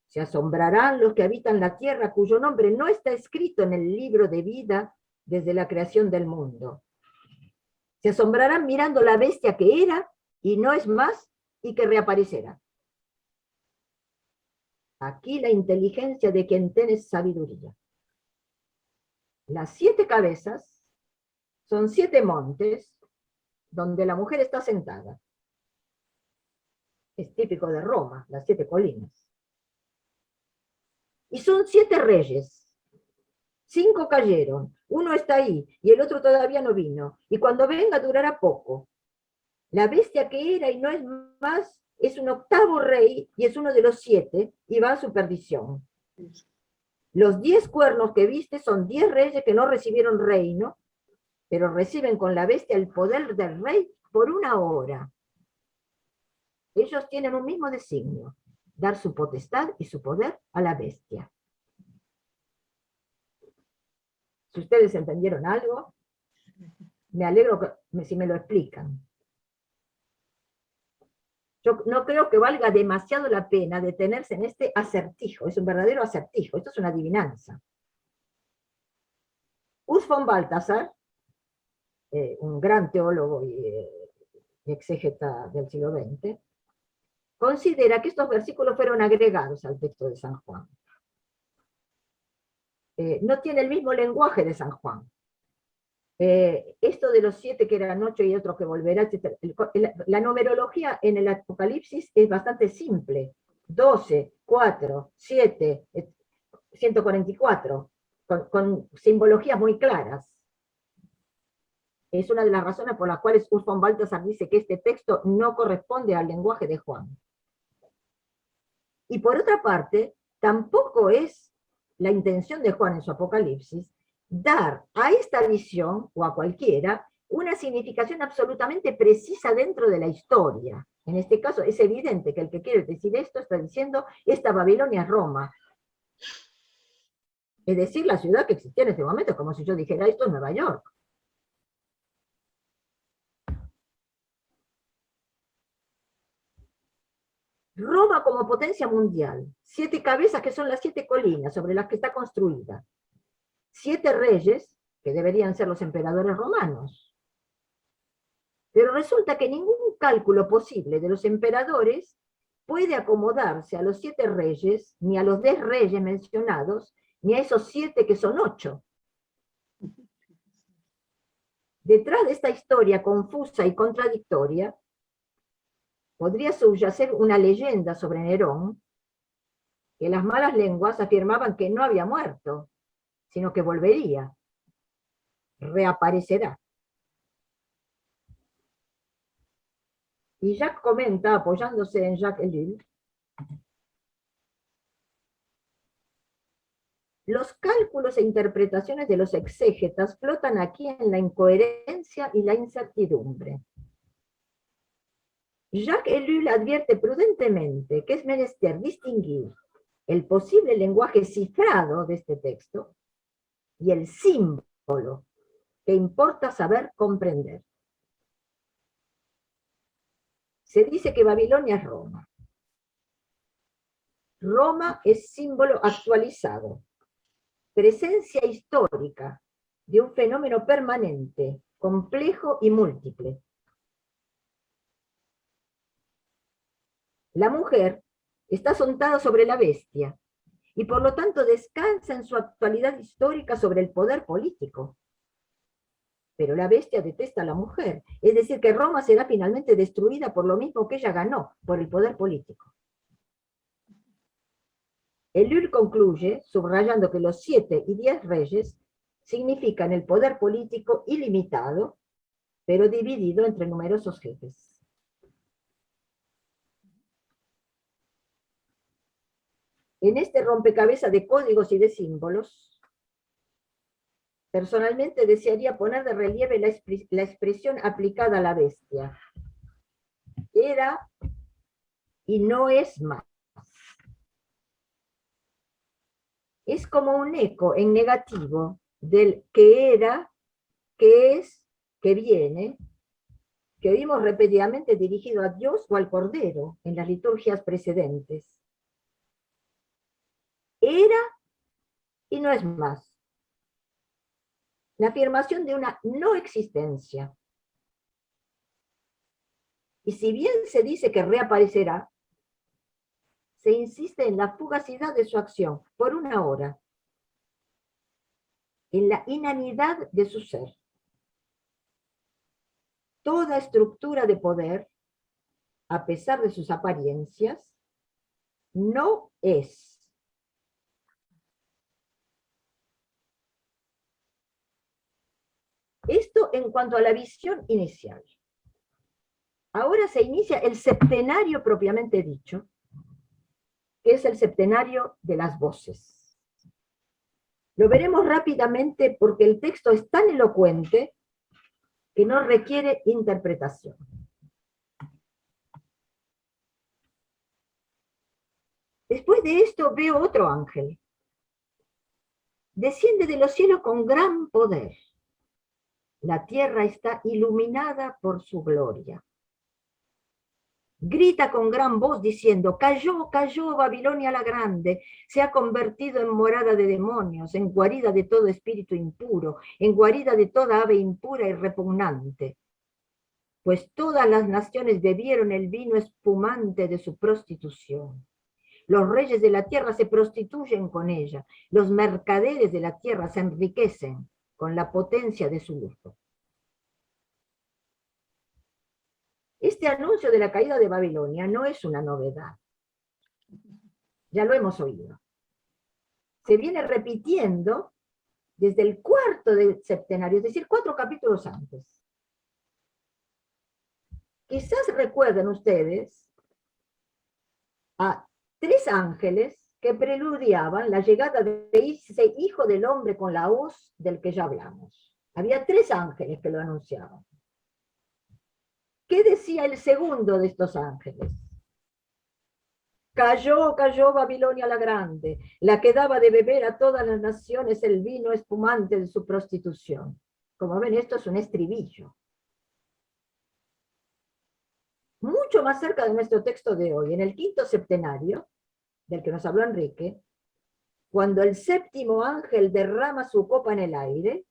Speaker 1: Se asombrarán los que habitan la tierra, cuyo nombre no está escrito en el libro de vida desde la creación del mundo. Se asombrarán mirando la bestia que era y no es más y que reaparecerá. Aquí la inteligencia de quien tiene sabiduría. Las 7 cabezas son 7 montes donde la mujer está sentada. Es típico de Roma, las 7 colinas. Y son 7 reyes. 5 cayeron, uno está ahí y el otro todavía no vino. Y cuando venga durará poco. La bestia que era y no es más es un 8º rey y es uno de los 7 y va a su perdición. Los 10 cuernos que viste son 10 reyes que no recibieron reino, pero reciben con la bestia el poder del rey por 1 hora. Ellos tienen un mismo designio, dar su potestad y su poder a la bestia. Si ustedes entendieron algo, me alegro si me lo explican. Yo no creo que valga demasiado la pena detenerse en este acertijo, es un verdadero acertijo, esto es una adivinanza. Urs von Balthasar, un gran teólogo y exégeta del siglo XX, considera que estos versículos fueron agregados al texto de San Juan. No tiene el mismo lenguaje de San Juan. Esto de los 7 que eran 8 y otro que volverá, etc. La numerología en el Apocalipsis es bastante simple. 12, 4, 7, 144. con simbologías muy claras. Es una de las razones por las cuales Urs von Balthasar dice que este texto no corresponde al lenguaje de Juan. Y por otra parte, tampoco es la intención de Juan en su Apocalipsis dar a esta visión, o a cualquiera, una significación absolutamente precisa dentro de la historia. En este caso es evidente que el que quiere decir esto está diciendo esta Babilonia es Roma. Es decir, la ciudad que existía en este momento, como si yo dijera esto es Nueva York. Roma como potencia mundial, 7 cabezas que son las 7 colinas sobre las que está construida, 7 reyes que deberían ser los emperadores romanos. Pero resulta que ningún cálculo posible de los emperadores puede acomodarse a los 7 reyes, ni a los 10 reyes mencionados, ni a esos 7 que son 8. Detrás de esta historia confusa y contradictoria, podría subyacer una leyenda sobre Nerón, que las malas lenguas afirmaban que no había muerto, sino que volvería, reaparecerá. Y Jacques comenta, apoyándose en Jacques Ellul, los cálculos e interpretaciones de los exégetas flotan aquí en la incoherencia y la incertidumbre. Jacques Ellul advierte prudentemente que es menester distinguir el posible lenguaje cifrado de este texto y el símbolo que importa saber comprender. Se dice que Babilonia es Roma. Roma es símbolo actualizado, presencia histórica de un fenómeno permanente, complejo y múltiple. La mujer está sentada sobre la bestia y por lo tanto descansa en su actualidad histórica sobre el poder político. Pero la bestia detesta a la mujer, es decir, que Roma será finalmente destruida por lo mismo que ella ganó, por el poder político. Ellul concluye, subrayando que los 7 y 10 reyes significan el poder político ilimitado, pero dividido entre numerosos jefes. En este rompecabezas de códigos y de símbolos, personalmente desearía poner de relieve la expresión aplicada a la bestia. Era y no es más. Es como un eco en negativo del que era, que es, que viene, que oímos repetidamente dirigido a Dios o al Cordero en las liturgias precedentes. Era y no es más. La afirmación de una no existencia. Y si bien se dice que reaparecerá, se insiste en la fugacidad de su acción por una hora, en la inanidad de su ser. Toda estructura de poder, a pesar de sus apariencias, no es. Esto en cuanto a la visión inicial. Ahora se inicia el septenario propiamente dicho, que es el septenario de las voces. Lo veremos rápidamente porque el texto es tan elocuente que no requiere interpretación. Después de esto veo otro ángel. Desciende de los cielos con gran poder. La tierra está iluminada por su gloria. Grita con gran voz diciendo, cayó, cayó Babilonia la grande, se ha convertido en morada de demonios, en guarida de todo espíritu impuro, en guarida de toda ave impura y repugnante. Pues todas las naciones bebieron el vino espumante de su prostitución. Los reyes de la tierra se prostituyen con ella, los mercaderes de la tierra se enriquecen con la potencia de su lujo. Este anuncio de la caída de Babilonia no es una novedad. Ya lo hemos oído. Se viene repitiendo desde el cuarto del septenario, es decir, 4 capítulos antes. Quizás recuerden ustedes a 3 ángeles que preludiaban la llegada de ese Hijo del Hombre con la hoz del que ya hablamos. Había 3 ángeles que lo anunciaban. ¿Qué decía el segundo de estos ángeles? Cayó, cayó Babilonia la grande, la que daba de beber a todas las naciones el vino espumante de su prostitución. Como ven, esto es un estribillo. Mucho más cerca de nuestro texto de hoy, en el quinto septenario, del que nos habló Enrique, cuando el séptimo ángel derrama su copa en el aire,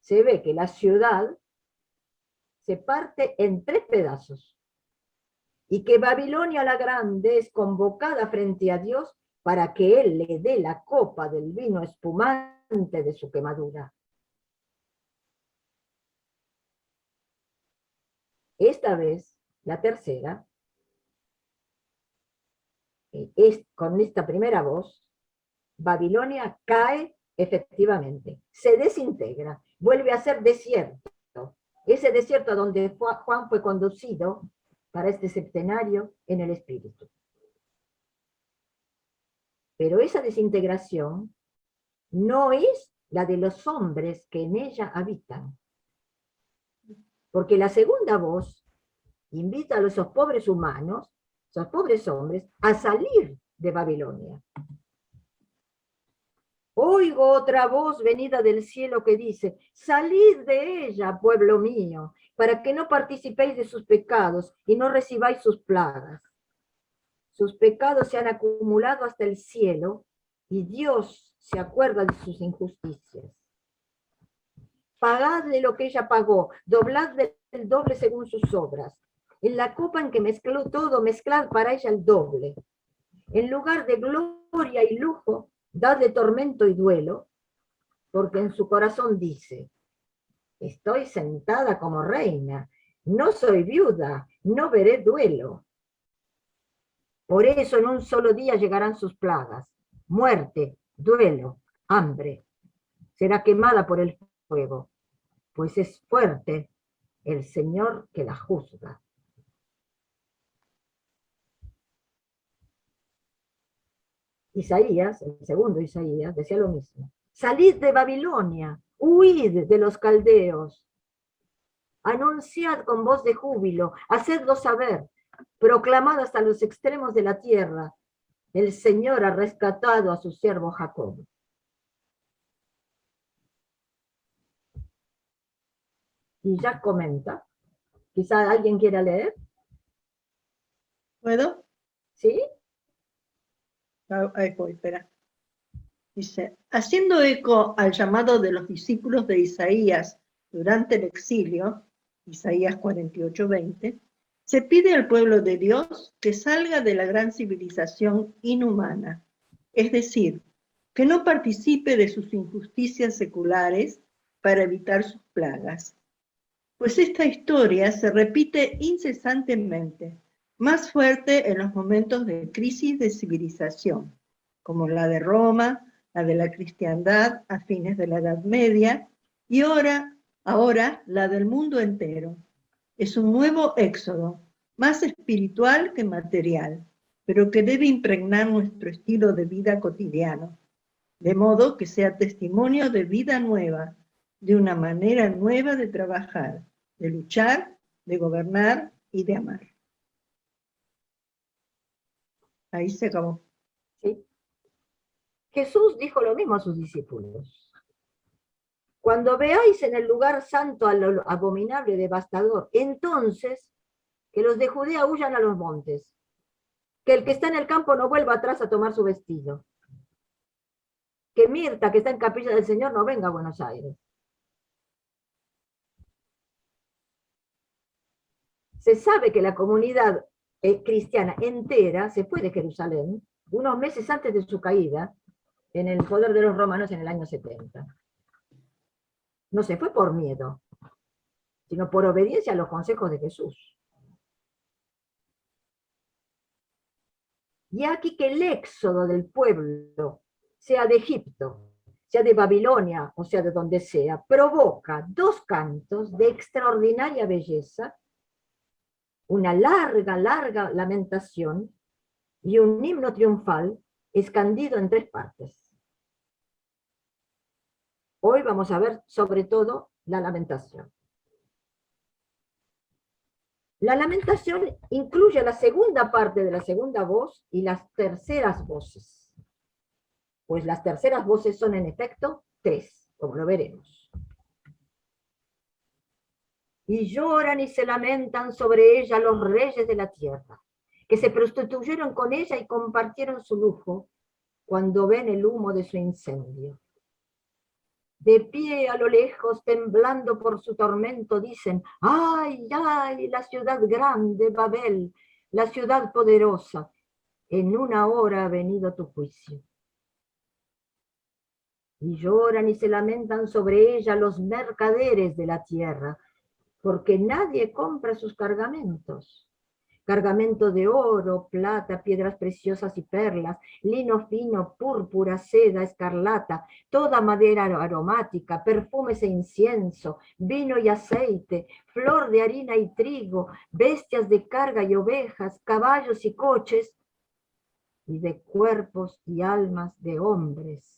Speaker 1: se ve que la ciudad se parte en 3 pedazos, y que Babilonia la grande es convocada frente a Dios para que Él le dé la copa del vino espumante de su quemadura. Esta vez, la tercera, con esta primera voz, Babilonia cae efectivamente, se desintegra, vuelve a ser desierto. Ese desierto donde Juan fue conducido para este septenario en el Espíritu. Pero esa desintegración no es la de los hombres que en ella habitan. Porque la segunda voz invita a esos pobres humanos, esos pobres hombres, a salir de Babilonia. Oigo otra voz venida del cielo que dice, salid de ella, pueblo mío, para que no participéis de sus pecados y no recibáis sus plagas. Sus pecados se han acumulado hasta el cielo y Dios se acuerda de sus injusticias. Pagadle lo que ella pagó, dobladle el doble según sus obras. En la copa en que mezcló todo, mezclad para ella el doble. En lugar de gloria y lujo, dadle tormento y duelo, porque en su corazón dice, estoy sentada como reina, no soy viuda, no veré duelo. Por eso en un solo día llegarán sus plagas, muerte, duelo, hambre. Será quemada por el fuego, pues es fuerte el Señor que la juzga. Isaías, el segundo Isaías, decía lo mismo. Salid de Babilonia, huid de los caldeos. Anunciad con voz de júbilo, hacedlo saber, proclamad hasta los extremos de la tierra. El Señor ha rescatado a su siervo Jacob. Y ya comenta. Quizá alguien quiera leer.
Speaker 2: ¿Puedo?
Speaker 1: ¿Sí?
Speaker 2: Ahí voy, espera. Dice, haciendo eco al llamado de los discípulos de Isaías durante el exilio, Isaías 48:20, se pide al pueblo de Dios que salga de la gran civilización inhumana, es decir, que no participe de sus injusticias seculares para evitar sus plagas. Pues esta historia se repite incesantemente, más fuerte en los momentos de crisis de civilización, como la de Roma, la de la cristiandad a fines de la Edad Media, y ahora la del mundo entero. Es un nuevo éxodo, más espiritual que material, pero que debe impregnar nuestro estilo de vida cotidiano, de modo que sea testimonio de vida nueva, de una manera nueva de trabajar, de luchar, de gobernar y de amar. Ahí se acabó.
Speaker 1: ¿Sí? Jesús dijo lo mismo a sus discípulos. Cuando veáis en el lugar santo a lo abominable y devastador, entonces que los de Judea huyan a los montes, que el que está en el campo no vuelva atrás a tomar su vestido, que Mirta, que está en Capilla del Señor, no venga a Buenos Aires. Se sabe que la comunidad cristiana entera se fue de Jerusalén unos meses antes de su caída en el poder de los romanos en el año 70. No se fue por miedo, sino por obediencia a los consejos de Jesús. Y aquí que el éxodo del pueblo sea de Egipto, sea de Babilonia, o sea de donde sea, provoca dos cantos de extraordinaria belleza, una larga, larga lamentación y un himno triunfal escandido en tres partes. Hoy vamos a ver sobre todo la lamentación. La lamentación incluye la segunda parte de la segunda voz y las terceras voces. Pues las terceras voces son en efecto tres, como lo veremos. Y lloran y se lamentan sobre ella los reyes de la tierra, que se prostituyeron con ella y compartieron su lujo cuando ven el humo de su incendio. De pie a lo lejos, temblando por su tormento, dicen: ¡ay, ay, la ciudad grande, Babel, la ciudad poderosa! En una hora ha venido tu juicio. Y lloran y se lamentan sobre ella los mercaderes de la tierra, porque nadie compra sus cargamentos. Cargamento de oro, plata, piedras preciosas y perlas, lino fino, púrpura, seda, escarlata, toda madera aromática, perfumes e incienso, vino y aceite, flor de harina y trigo, bestias de carga y ovejas, caballos y coches, y de cuerpos y almas de hombres.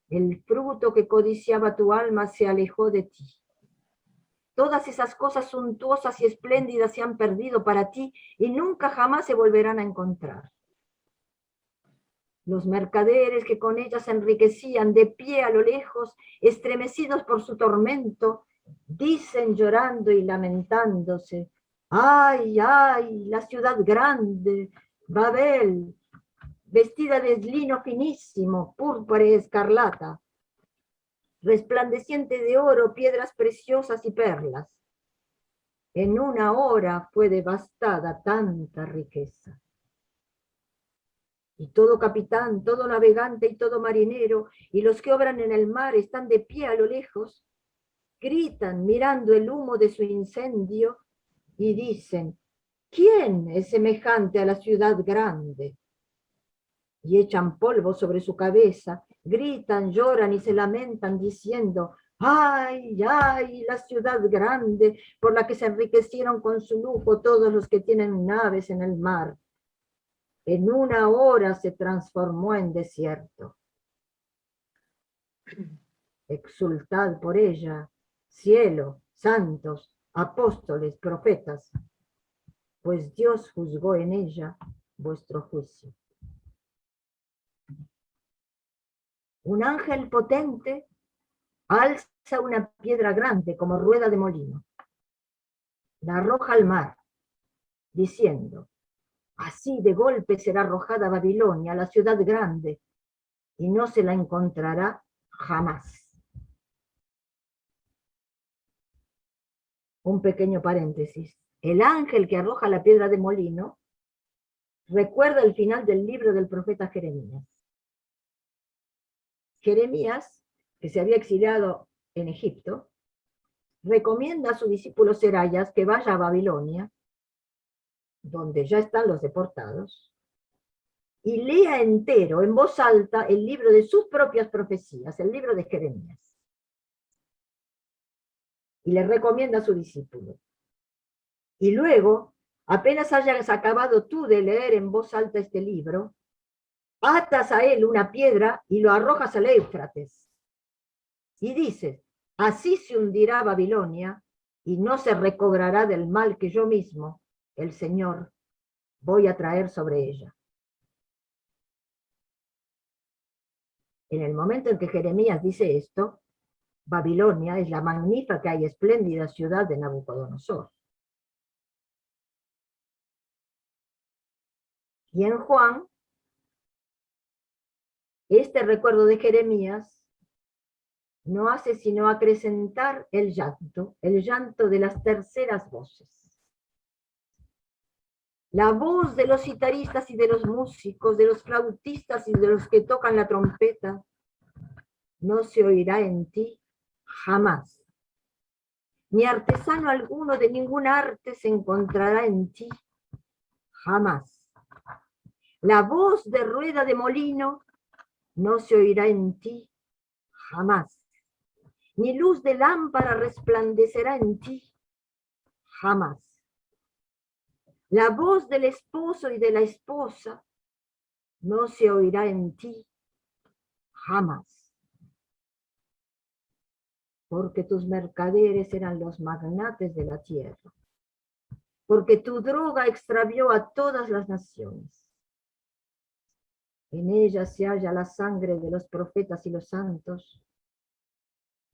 Speaker 1: El fruto que codiciaba tu alma se alejó de ti. Todas esas cosas suntuosas y espléndidas se han perdido para ti y nunca jamás se volverán a encontrar. Los mercaderes que con ellas se enriquecían, de pie a lo lejos, estremecidos por su tormento, dicen llorando y lamentándose: ¡ay, ay, la ciudad grande, Babel, vestida de lino finísimo, púrpura y escarlata, resplandeciente de oro, piedras preciosas y perlas! En una hora fue devastada tanta riqueza. Y todo capitán, todo navegante y todo marinero, y los que obran en el mar están de pie a lo lejos, gritan mirando el humo de su incendio y dicen: ¿quién es semejante a la ciudad grande? Y echan polvo sobre su cabeza, gritan, lloran y se lamentan diciendo: ¡ay, ay, la ciudad grande, por la que se enriquecieron con su lujo todos los que tienen naves en el mar! En una hora se transformó en desierto. Exultad por ella, cielo, santos, apóstoles, profetas, pues Dios juzgó en ella vuestro juicio. Un ángel potente alza una piedra grande como rueda de molino, la arroja al mar, diciendo: así de golpe será arrojada Babilonia, la ciudad grande, y no se la encontrará jamás. Un pequeño paréntesis. El ángel que arroja la piedra de molino recuerda el final del libro del profeta Jeremías. Jeremías, que se había exiliado en Egipto, recomienda a su discípulo Serayas que vaya a Babilonia, donde ya están los deportados, y lea entero, en voz alta, el libro de sus propias profecías, el libro de Jeremías. Y le recomienda a su discípulo. Y luego, apenas hayas acabado tú de leer en voz alta este libro, atas a él una piedra y lo arrojas al Éufrates. Y dices: así se hundirá Babilonia y no se recobrará del mal que yo mismo, el Señor, voy a traer sobre ella. En el momento en que Jeremías dice esto, Babilonia es la magnífica y espléndida ciudad de Nabucodonosor. Y en Juan, este recuerdo de Jeremías no hace sino acrecentar el llanto de las terceras voces. La voz de los citaristas y de los músicos, de los flautistas y de los que tocan la trompeta, no se oirá en ti jamás. Ni artesano alguno de ningún arte se encontrará en ti jamás. La voz de rueda de molino no se oirá en ti jamás, ni luz de lámpara resplandecerá en ti jamás. La voz del esposo y de la esposa no se oirá en ti jamás, porque tus mercaderes eran los magnates de la tierra, porque tu droga extravió a todas las naciones. En ella se halla la sangre de los profetas y los santos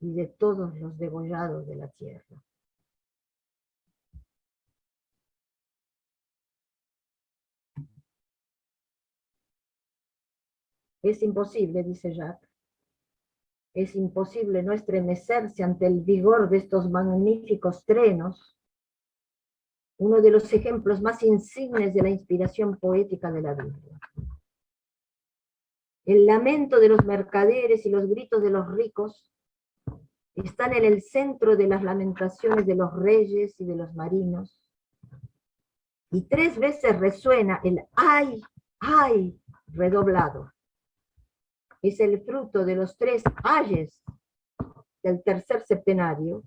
Speaker 1: y de todos los degollados de la tierra. Es imposible, dice Jacques, es imposible no estremecerse ante el vigor de estos magníficos trenos, uno de los ejemplos más insignes de la inspiración poética de la Biblia. El lamento de los mercaderes y los gritos de los ricos están en el centro de las lamentaciones de los reyes y de los marinos, y 3 veces resuena el ¡ay, ay! Redoblado. Es el fruto de los 3 ayes del tercer septenario,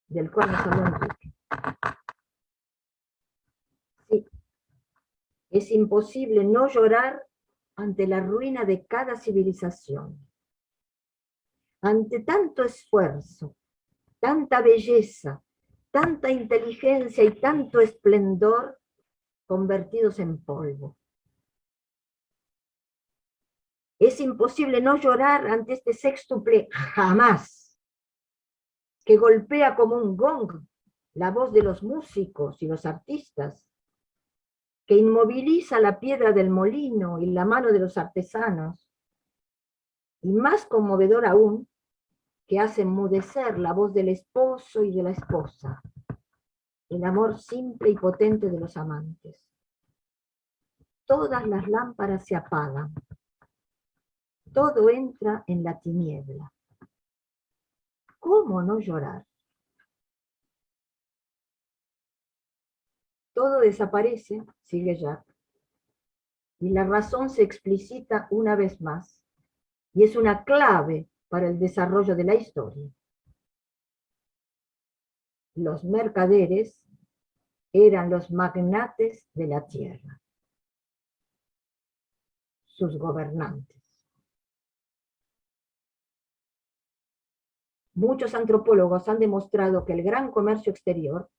Speaker 1: del cual nos habló Enrique. Sí, es imposible no llorar ante la ruina de cada civilización. Ante tanto esfuerzo, tanta belleza, tanta inteligencia y tanto esplendor convertidos en polvo. Es imposible no llorar ante este sextuple jamás, que golpea como un gong la voz de los músicos y los artistas, que inmoviliza la piedra del molino y la mano de los artesanos, y más conmovedor aún, que hace enmudecer la voz del esposo y de la esposa, el amor simple y potente de los amantes. Todas las lámparas se apagan, todo entra en la tiniebla. ¿Cómo no llorar? Todo desaparece, sigue Jacques, y la razón se explicita una vez más, y es una clave para el desarrollo de la historia. Los mercaderes eran los magnates de la tierra, sus gobernantes. Muchos antropólogos han demostrado que el gran comercio exterior,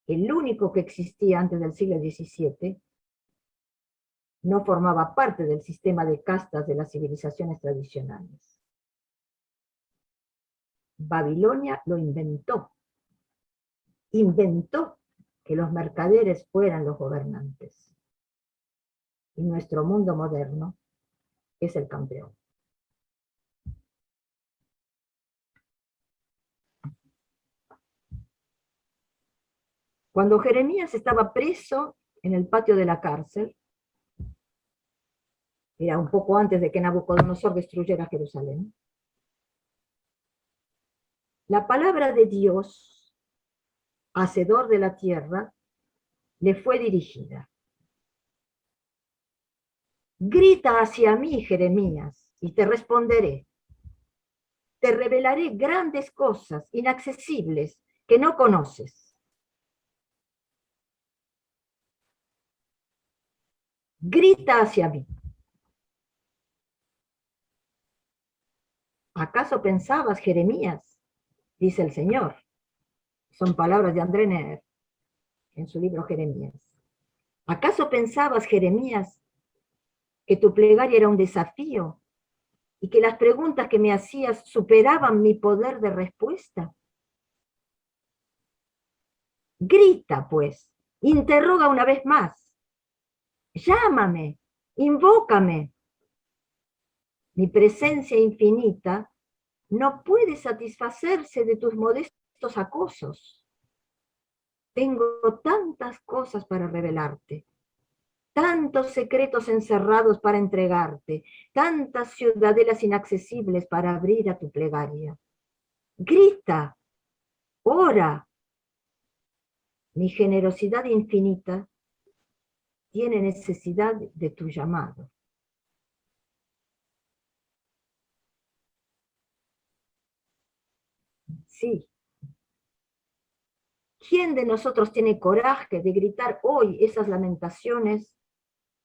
Speaker 1: el único que existía antes del siglo XVII, no formaba parte del sistema de castas de las civilizaciones tradicionales. Babilonia lo inventó. Inventó que los mercaderes fueran los gobernantes. Y nuestro mundo moderno es el campeón. Cuando Jeremías estaba preso en el patio de la cárcel, era un poco antes de que Nabucodonosor destruyera Jerusalén, la palabra de Dios, hacedor de la tierra, le fue dirigida. Grita hacia mí, Jeremías, y te responderé. Te revelaré grandes cosas inaccesibles que no conoces. Grita hacia mí. ¿Acaso pensabas, Jeremías? Dice el Señor. Son palabras de André Neher en su libro Jeremías. ¿Acaso pensabas, Jeremías, que tu plegaria era un desafío y que las preguntas que me hacías superaban mi poder de respuesta? Grita, pues, interroga una vez más. Llámame, invócame. Mi presencia infinita no puede satisfacerse de tus modestos acosos. Tengo tantas cosas para revelarte, tantos secretos encerrados para entregarte, tantas ciudadelas inaccesibles para abrir a tu plegaria. Grita, ora. Mi generosidad infinita tiene necesidad de tu llamado. sí. ¿Quién de nosotros tiene coraje de gritar hoy esas lamentaciones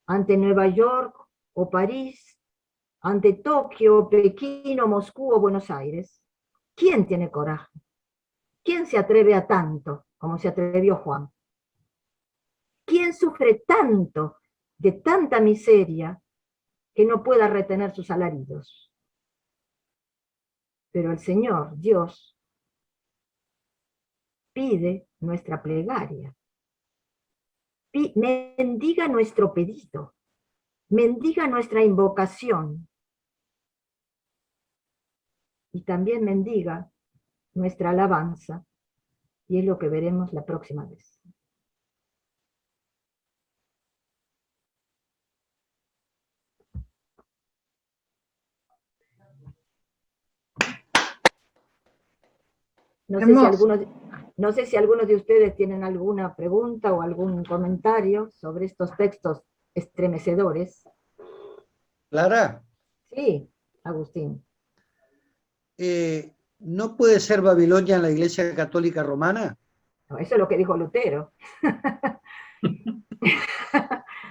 Speaker 1: ante Nueva York o París, ante Tokio, Pekín o Moscú o Buenos Aires? ¿Quién tiene coraje? ¿Quién se atreve a tanto como se atrevió Juan? ¿Quién sufre tanto de tanta miseria que no pueda retener sus alaridos? Pero el Señor, Dios, pide nuestra plegaria, mendiga nuestro pedido, mendiga nuestra invocación y también mendiga nuestra alabanza, y es lo que veremos la próxima vez. No sé si algunos de ustedes tienen alguna pregunta o algún comentario sobre estos textos estremecedores.
Speaker 6: Clara.
Speaker 1: Sí, Agustín.
Speaker 6: ¿No puede ser Babilonia en la Iglesia Católica Romana?
Speaker 1: No, eso es lo que dijo Lutero.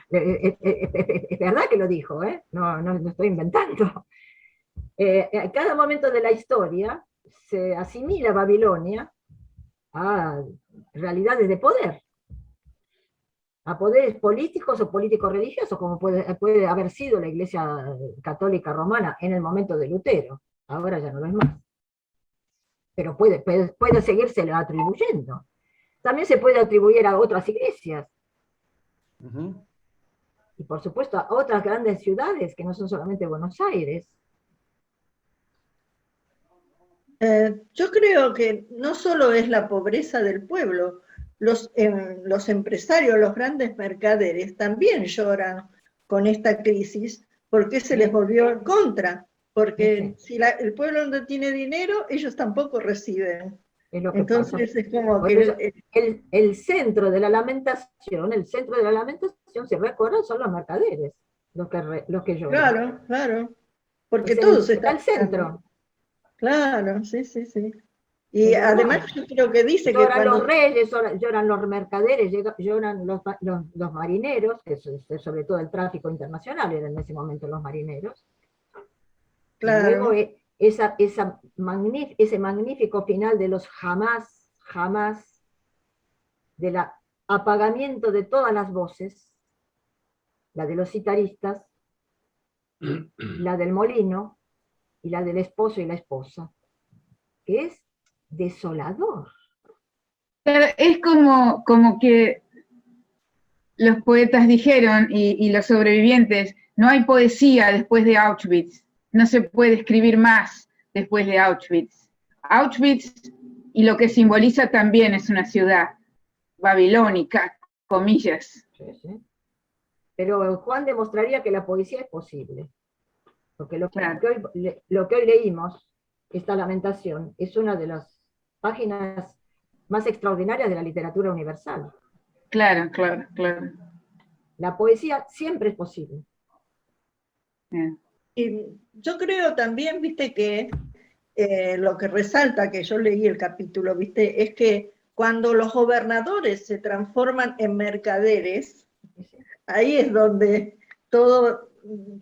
Speaker 1: Es verdad que lo dijo, ¿eh? No estoy inventando. En cada momento de la historia se asimila Babilonia a realidades de poder, a poderes políticos o políticos religiosos, como puede haber sido la Iglesia Católica Romana en el momento de Lutero. Ahora ya no lo es más. Pero puede seguirse atribuyendo. También se puede atribuir a otras iglesias. Y por supuesto a otras grandes ciudades que no son solamente Buenos Aires.
Speaker 2: Yo creo que no solo es la pobreza del pueblo, los empresarios, los grandes mercaderes también lloran con esta crisis porque se les volvió en contra, porque si el pueblo no tiene dinero, ellos tampoco reciben.
Speaker 1: Es lo que
Speaker 2: Entonces
Speaker 1: pasa.
Speaker 2: es como
Speaker 1: que el centro de la lamentación, se recuerda son los mercaderes, los que lloran.
Speaker 2: Claro, porque todos están
Speaker 1: al centro.
Speaker 2: Claro, sí. Y además yo creo que dice que
Speaker 1: lloran los reyes, lloran los mercaderes, lloran los marineros, que es sobre todo el tráfico internacional, eran en ese momento los marineros.
Speaker 2: Claro.
Speaker 1: Y luego ese magnífico final de los jamás, del apagamiento de todas las voces, la de los citaristas, la del molino y la del esposo y la esposa, que es desolador.
Speaker 5: Es como que los poetas dijeron, y los sobrevivientes, no hay poesía después de Auschwitz, no se puede escribir más después de Auschwitz. Auschwitz, y lo que simboliza también es una ciudad babilónica, comillas.
Speaker 1: Sí. Pero Juan demostraría que la poesía es posible, porque lo que hoy leímos, esta lamentación, es una de las páginas más extraordinarias de la literatura universal.
Speaker 5: Claro.
Speaker 1: La poesía siempre es posible.
Speaker 2: Y yo creo también, viste, que lo que resalta, que yo leí el capítulo, viste, es que cuando los gobernadores se transforman en mercaderes, ahí es donde todo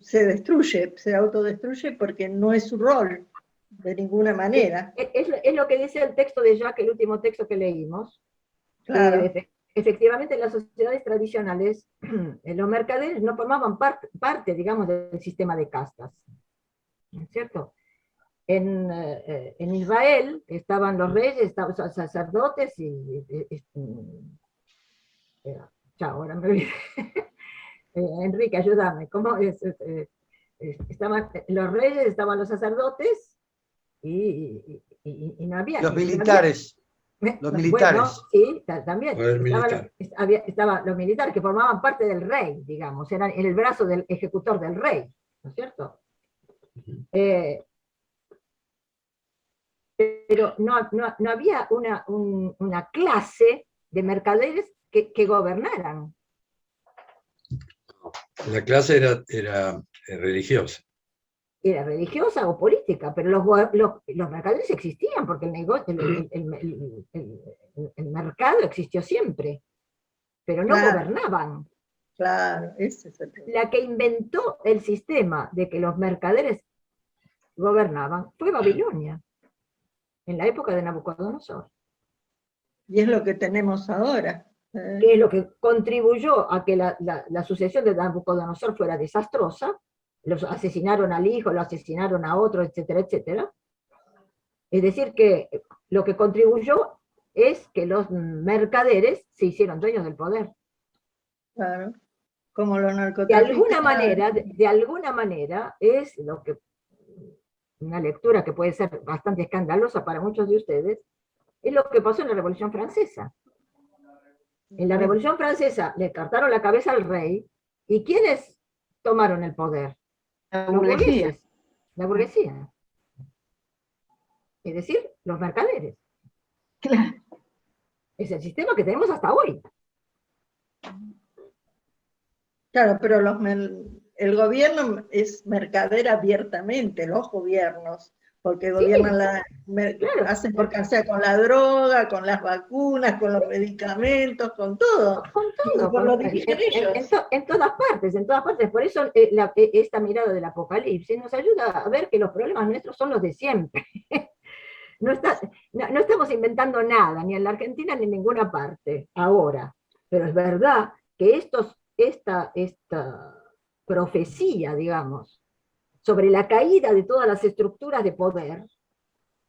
Speaker 2: se destruye, se autodestruye porque no es su rol de ninguna manera.
Speaker 1: Es lo que dice el texto de Jacques, el último texto que leímos.
Speaker 2: Claro.
Speaker 1: Efectivamente, en las sociedades tradicionales, los mercaderes no formaban parte, digamos, del sistema de castas. ¿No es cierto? En Israel estaban los reyes, estaban los sacerdotes chao, ahora me olvidé. Enrique, ayúdame. ¿Cómo es? Estaban los reyes, estaban los sacerdotes y no había...
Speaker 6: Los militares. Los militares.
Speaker 1: Bueno, sí, también.
Speaker 7: Estaban
Speaker 1: los militares que formaban parte del rey, digamos, eran el brazo del ejecutor del rey, ¿no es cierto? Pero no había una clase de mercaderes que gobernaran.
Speaker 7: La clase era religiosa.
Speaker 1: era religiosa o política, pero los mercaderes existían, porque el negocio, el mercado existió siempre, pero no
Speaker 2: Claro.
Speaker 1: gobernaban.
Speaker 2: Claro, ese es el problema.
Speaker 1: La que inventó el sistema de que los mercaderes gobernaban fue Babilonia, en la época de Nabucodonosor,
Speaker 2: Y es lo que tenemos ahora.
Speaker 1: que es lo que contribuyó a que la sucesión de Nabucodonosor fuera desastrosa. Los asesinaron al hijo, lo asesinaron a otro, etcétera, etcétera. Es decir, que lo que contribuyó es que los mercaderes se hicieron dueños del poder.
Speaker 2: Claro. Como los
Speaker 1: De
Speaker 2: narcotraficantes.
Speaker 1: alguna manera, es lo que, una lectura que puede ser bastante escandalosa para muchos de ustedes, es lo que pasó en la Revolución Francesa. En la Revolución Francesa le cortaron la cabeza al rey, ¿y quiénes tomaron el poder?
Speaker 5: La
Speaker 1: Los
Speaker 5: burguesía.
Speaker 1: burgueses, la burguesía. Es decir, los mercaderes.
Speaker 5: Claro.
Speaker 1: Es el sistema que tenemos hasta hoy.
Speaker 2: Claro, pero el gobierno es mercader abiertamente, los gobiernos, porque gobiernan
Speaker 1: claro.
Speaker 2: hacen mercancía con la droga, con las vacunas, con los medicamentos, con todo.
Speaker 1: Con todo,
Speaker 2: Por lo dirigen ellos.
Speaker 1: en todas partes, en todas partes. Por eso esta mirada del Apocalipsis nos ayuda a ver que los problemas nuestros son los de siempre. No estamos inventando nada, ni en la Argentina ni en ninguna parte, ahora. Pero es verdad que esta profecía, digamos, sobre la caída de todas las estructuras de poder,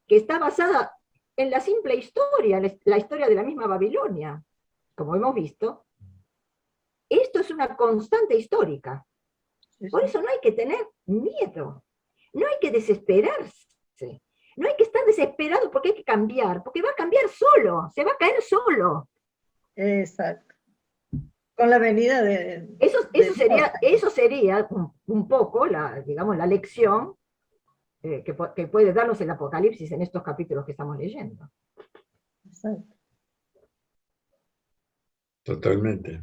Speaker 1: que está basada en la simple historia, la historia de la misma Babilonia, como hemos visto, esto es una constante histórica. Por eso no hay que tener miedo, no hay que desesperarse, no hay que estar desesperado porque hay que cambiar, porque va a cambiar solo, se va a caer solo.
Speaker 2: Exacto. Con la venida de...
Speaker 1: Eso sería un poco digamos, la lección que puede darnos el Apocalipsis en estos capítulos que estamos leyendo.
Speaker 2: Exacto.
Speaker 8: Totalmente.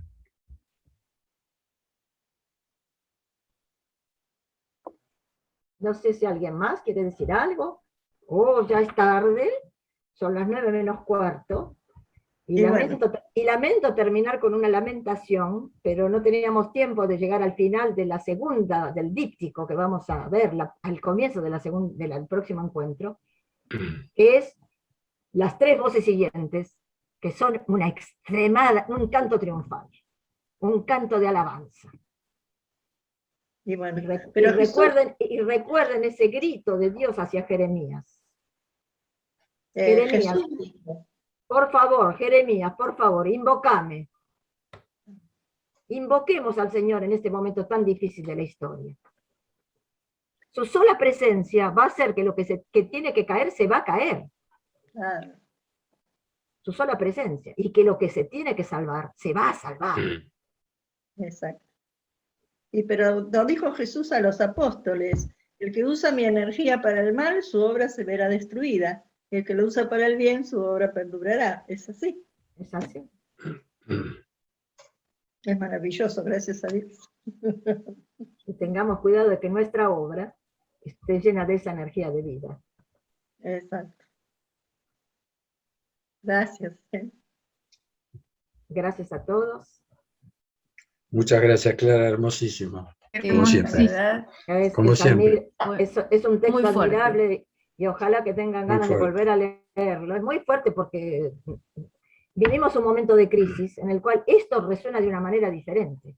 Speaker 1: No sé si alguien más quiere decir algo. Ya es tarde, son las 9:45. Y lamento terminar con una lamentación, pero no teníamos tiempo de llegar al final de la segunda, del díptico que vamos a ver al comienzo del próximo encuentro, que es las 3 voces siguientes, que son un canto triunfal, un canto de alabanza.
Speaker 2: Y bueno,
Speaker 1: recuerden ese grito de Dios hacia Jeremías. Jeremías, por favor, Jeremías, por favor, invócame. Invoquemos al Señor en este momento tan difícil de la historia. Su sola presencia va a hacer que lo que tiene que caer se va a caer.
Speaker 2: Claro.
Speaker 1: Su sola presencia. Y que lo que se tiene que salvar, se va a salvar.
Speaker 2: Exacto. Pero lo dijo Jesús a los apóstoles: el que usa mi energía para el mal, su obra se verá destruida. El que lo usa para el bien, su obra perdurará. Es así.
Speaker 1: Es así.
Speaker 2: Es maravilloso, gracias a Dios.
Speaker 1: Y tengamos cuidado de que nuestra obra esté llena de esa energía de vida.
Speaker 2: Exacto. Gracias.
Speaker 1: Gracias a todos.
Speaker 8: Muchas gracias, Clara, hermosísimo. Como siempre. Como siempre.
Speaker 1: Es un texto
Speaker 3: Muy fuerte.
Speaker 1: admirable y ojalá que tengan ganas de volver a leerlo. Es muy fuerte porque vivimos un momento de crisis en el cual esto resuena de una manera diferente.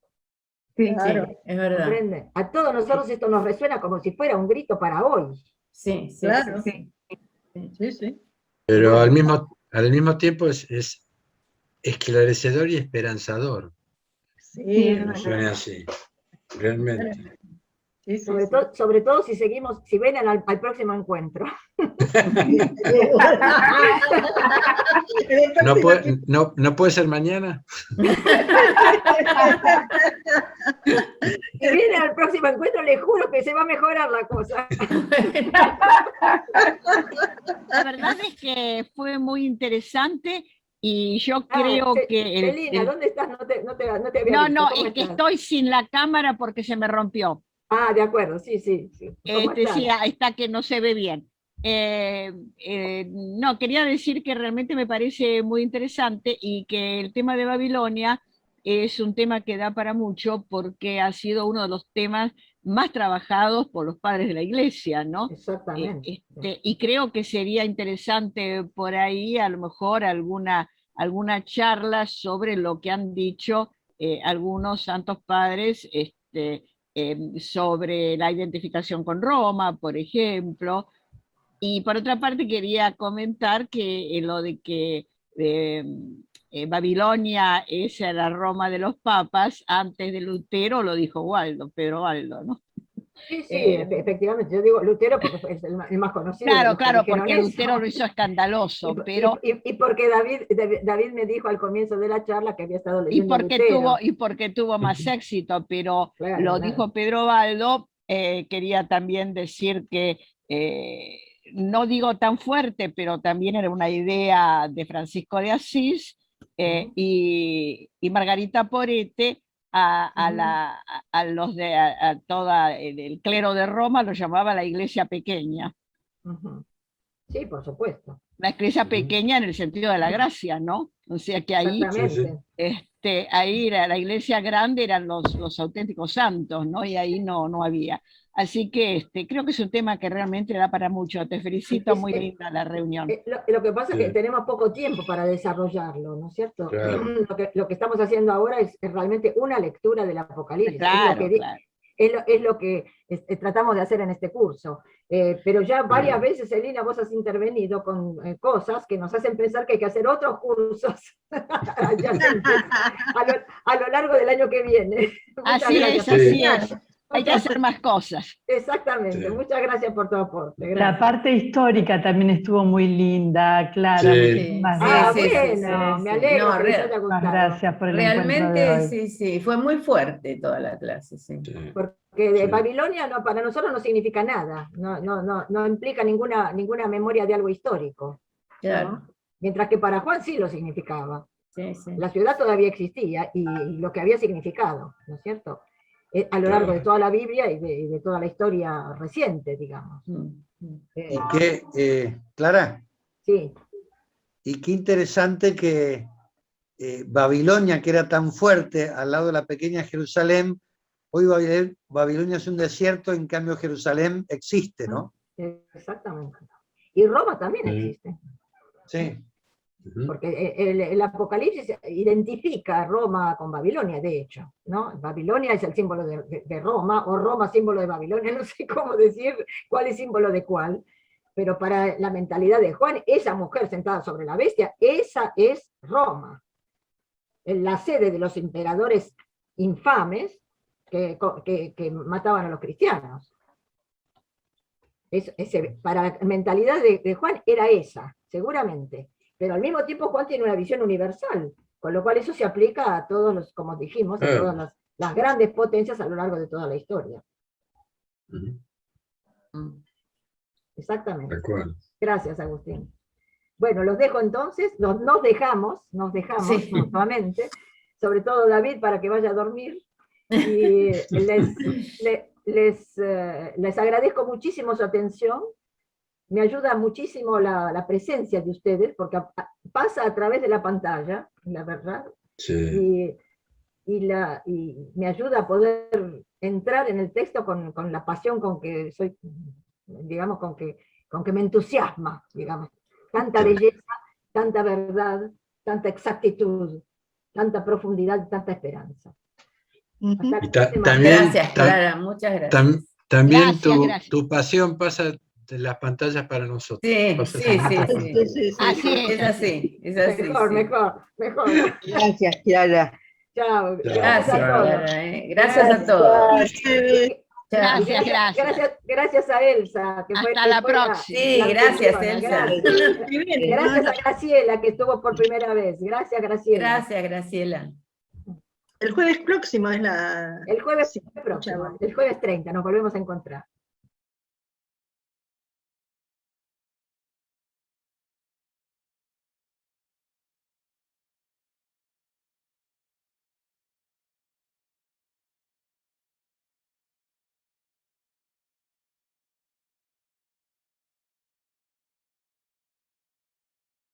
Speaker 5: Sí,
Speaker 2: Claro.
Speaker 3: Sí, es verdad.
Speaker 1: ¿Comprenden? A todos nosotros esto nos resuena como si fuera un grito para hoy.
Speaker 3: Sí, sí,
Speaker 2: Claro.
Speaker 3: sí.
Speaker 2: Sí, sí.
Speaker 8: Pero al mismo tiempo es esclarecedor y esperanzador.
Speaker 2: Sí,
Speaker 8: Suena así, realmente.
Speaker 2: sí, sí,
Speaker 1: Sobre todo si ven al próximo encuentro.
Speaker 8: ¿No puede ser mañana?
Speaker 1: Si vienen al próximo encuentro, les juro que se va a mejorar la cosa.
Speaker 9: La verdad es que fue muy interesante y yo creo que...
Speaker 1: Celina, ¿dónde estás? No te había visto.
Speaker 9: No,
Speaker 1: ¿Cómo
Speaker 9: es que
Speaker 1: estás?
Speaker 9: estoy sin la cámara porque se me rompió.
Speaker 1: Ah, de acuerdo, sí. ¿Cómo estás?
Speaker 9: Sí, ahí está que no se ve bien. No, quería decir que realmente me parece muy interesante y que el tema de Babilonia es un tema que da para mucho porque ha sido uno de los temas más trabajados por los padres de la iglesia, ¿no?
Speaker 1: Exactamente.
Speaker 9: Y creo que sería interesante por ahí a lo mejor alguna charla sobre lo que han dicho algunos santos padres sobre la identificación con Roma, por ejemplo. Y por otra parte quería comentar que lo de que Babilonia es la Roma de los papas, antes de Lutero lo dijo Pedro Waldo, ¿no?
Speaker 1: Sí, efectivamente, yo digo Lutero porque es el más conocido.
Speaker 9: Claro, porque Lutero lo hizo escandaloso, pero...
Speaker 1: Y porque David me dijo al comienzo de la charla que había estado leyendo Lutero.
Speaker 9: Y porque tuvo más éxito, pero claro, dijo Pedro Waldo. Quería también decir que, no digo tan fuerte, pero también era una idea de Francisco de Asís, y Margarita Porete, a toda el clero de Roma lo llamaba la iglesia pequeña.
Speaker 1: Sí, por supuesto.
Speaker 9: La iglesia pequeña en el sentido de la gracia, ¿no? O sea que ahí, ahí la iglesia grande eran los auténticos santos, ¿no? Y ahí no había. Así que creo que es un tema que realmente da para mucho. Te felicito, muy linda la reunión.
Speaker 1: Lo que pasa es que tenemos poco tiempo para desarrollarlo, ¿no es cierto?
Speaker 8: Claro.
Speaker 1: Lo que estamos haciendo ahora es realmente una lectura del Apocalipsis.
Speaker 9: Claro,
Speaker 1: es lo que tratamos de hacer en este curso. Pero ya varias veces, Elina, vos has intervenido con cosas que nos hacen pensar que hay que hacer otros cursos a lo largo del año que viene.
Speaker 9: Así es. Hay que hacer más cosas.
Speaker 1: Exactamente. Muchas gracias por tu aporte. Gracias.
Speaker 10: La parte histórica también estuvo muy linda, Clara. Muchísimas gracias.
Speaker 1: Me alegro que les haya gustado.
Speaker 10: Gracias por el
Speaker 3: Realmente,
Speaker 10: encuentro de hoy.
Speaker 3: sí, fue muy fuerte toda la clase,
Speaker 1: Porque de Babilonia para nosotros no significa nada, no implica ninguna memoria de algo histórico.
Speaker 3: Claro.
Speaker 1: ¿No? Mientras que para Juan sí lo significaba. La ciudad todavía existía y lo que había significado, ¿no es cierto? A lo largo de toda la Biblia y de toda la historia reciente, digamos.
Speaker 6: Y qué, Clara.
Speaker 1: Sí.
Speaker 6: Y qué interesante que Babilonia, que era tan fuerte al lado de la pequeña Jerusalén, hoy Babilonia es un desierto, en cambio Jerusalén existe, ¿no?
Speaker 1: Exactamente. Y Roma también existe.
Speaker 6: Sí.
Speaker 1: Porque el Apocalipsis identifica a Roma con Babilonia, de hecho, ¿no? Babilonia es el símbolo de Roma, o Roma símbolo de Babilonia, no sé cómo decir cuál es símbolo de cuál, pero para la mentalidad de Juan, esa mujer sentada sobre la bestia, esa es Roma, la sede de los emperadores infames que mataban a los cristianos. Para la mentalidad de Juan era esa, seguramente. Pero al mismo tiempo Juan tiene una visión universal, con lo cual eso se aplica a todos los, como dijimos, a todas las grandes potencias a lo largo de toda la historia. Exactamente. Gracias, Agustín. Bueno, los dejo entonces, nos dejamos mutuamente, sobre todo David para que vaya a dormir, y les agradezco muchísimo su atención. Me ayuda muchísimo la presencia de ustedes, porque pasa a través de la pantalla, la verdad, y me ayuda a poder entrar en el texto con la pasión con que soy, digamos, con que me entusiasma, digamos. Tanta belleza, tanta verdad, tanta exactitud, tanta profundidad, tanta esperanza.
Speaker 3: Gracias, Clara, muchas gracias.
Speaker 8: También tu pasión pasa de las pantallas para nosotros.
Speaker 3: Sí.
Speaker 9: Así es.
Speaker 3: Es así.
Speaker 1: Mejor.
Speaker 2: Gracias, Clara.
Speaker 1: Chao.
Speaker 3: Gracias a todos. Gracias a todos.
Speaker 1: Gracias a Elsa.
Speaker 9: Hasta la próxima.
Speaker 3: Sí, gracias, Elsa.
Speaker 1: Gracias a Graciela, que estuvo por primera vez. Gracias, Graciela.
Speaker 3: Gracias, Graciela.
Speaker 2: El jueves próximo es la...
Speaker 1: El jueves próximo, el jueves 30, nos volvemos a encontrar.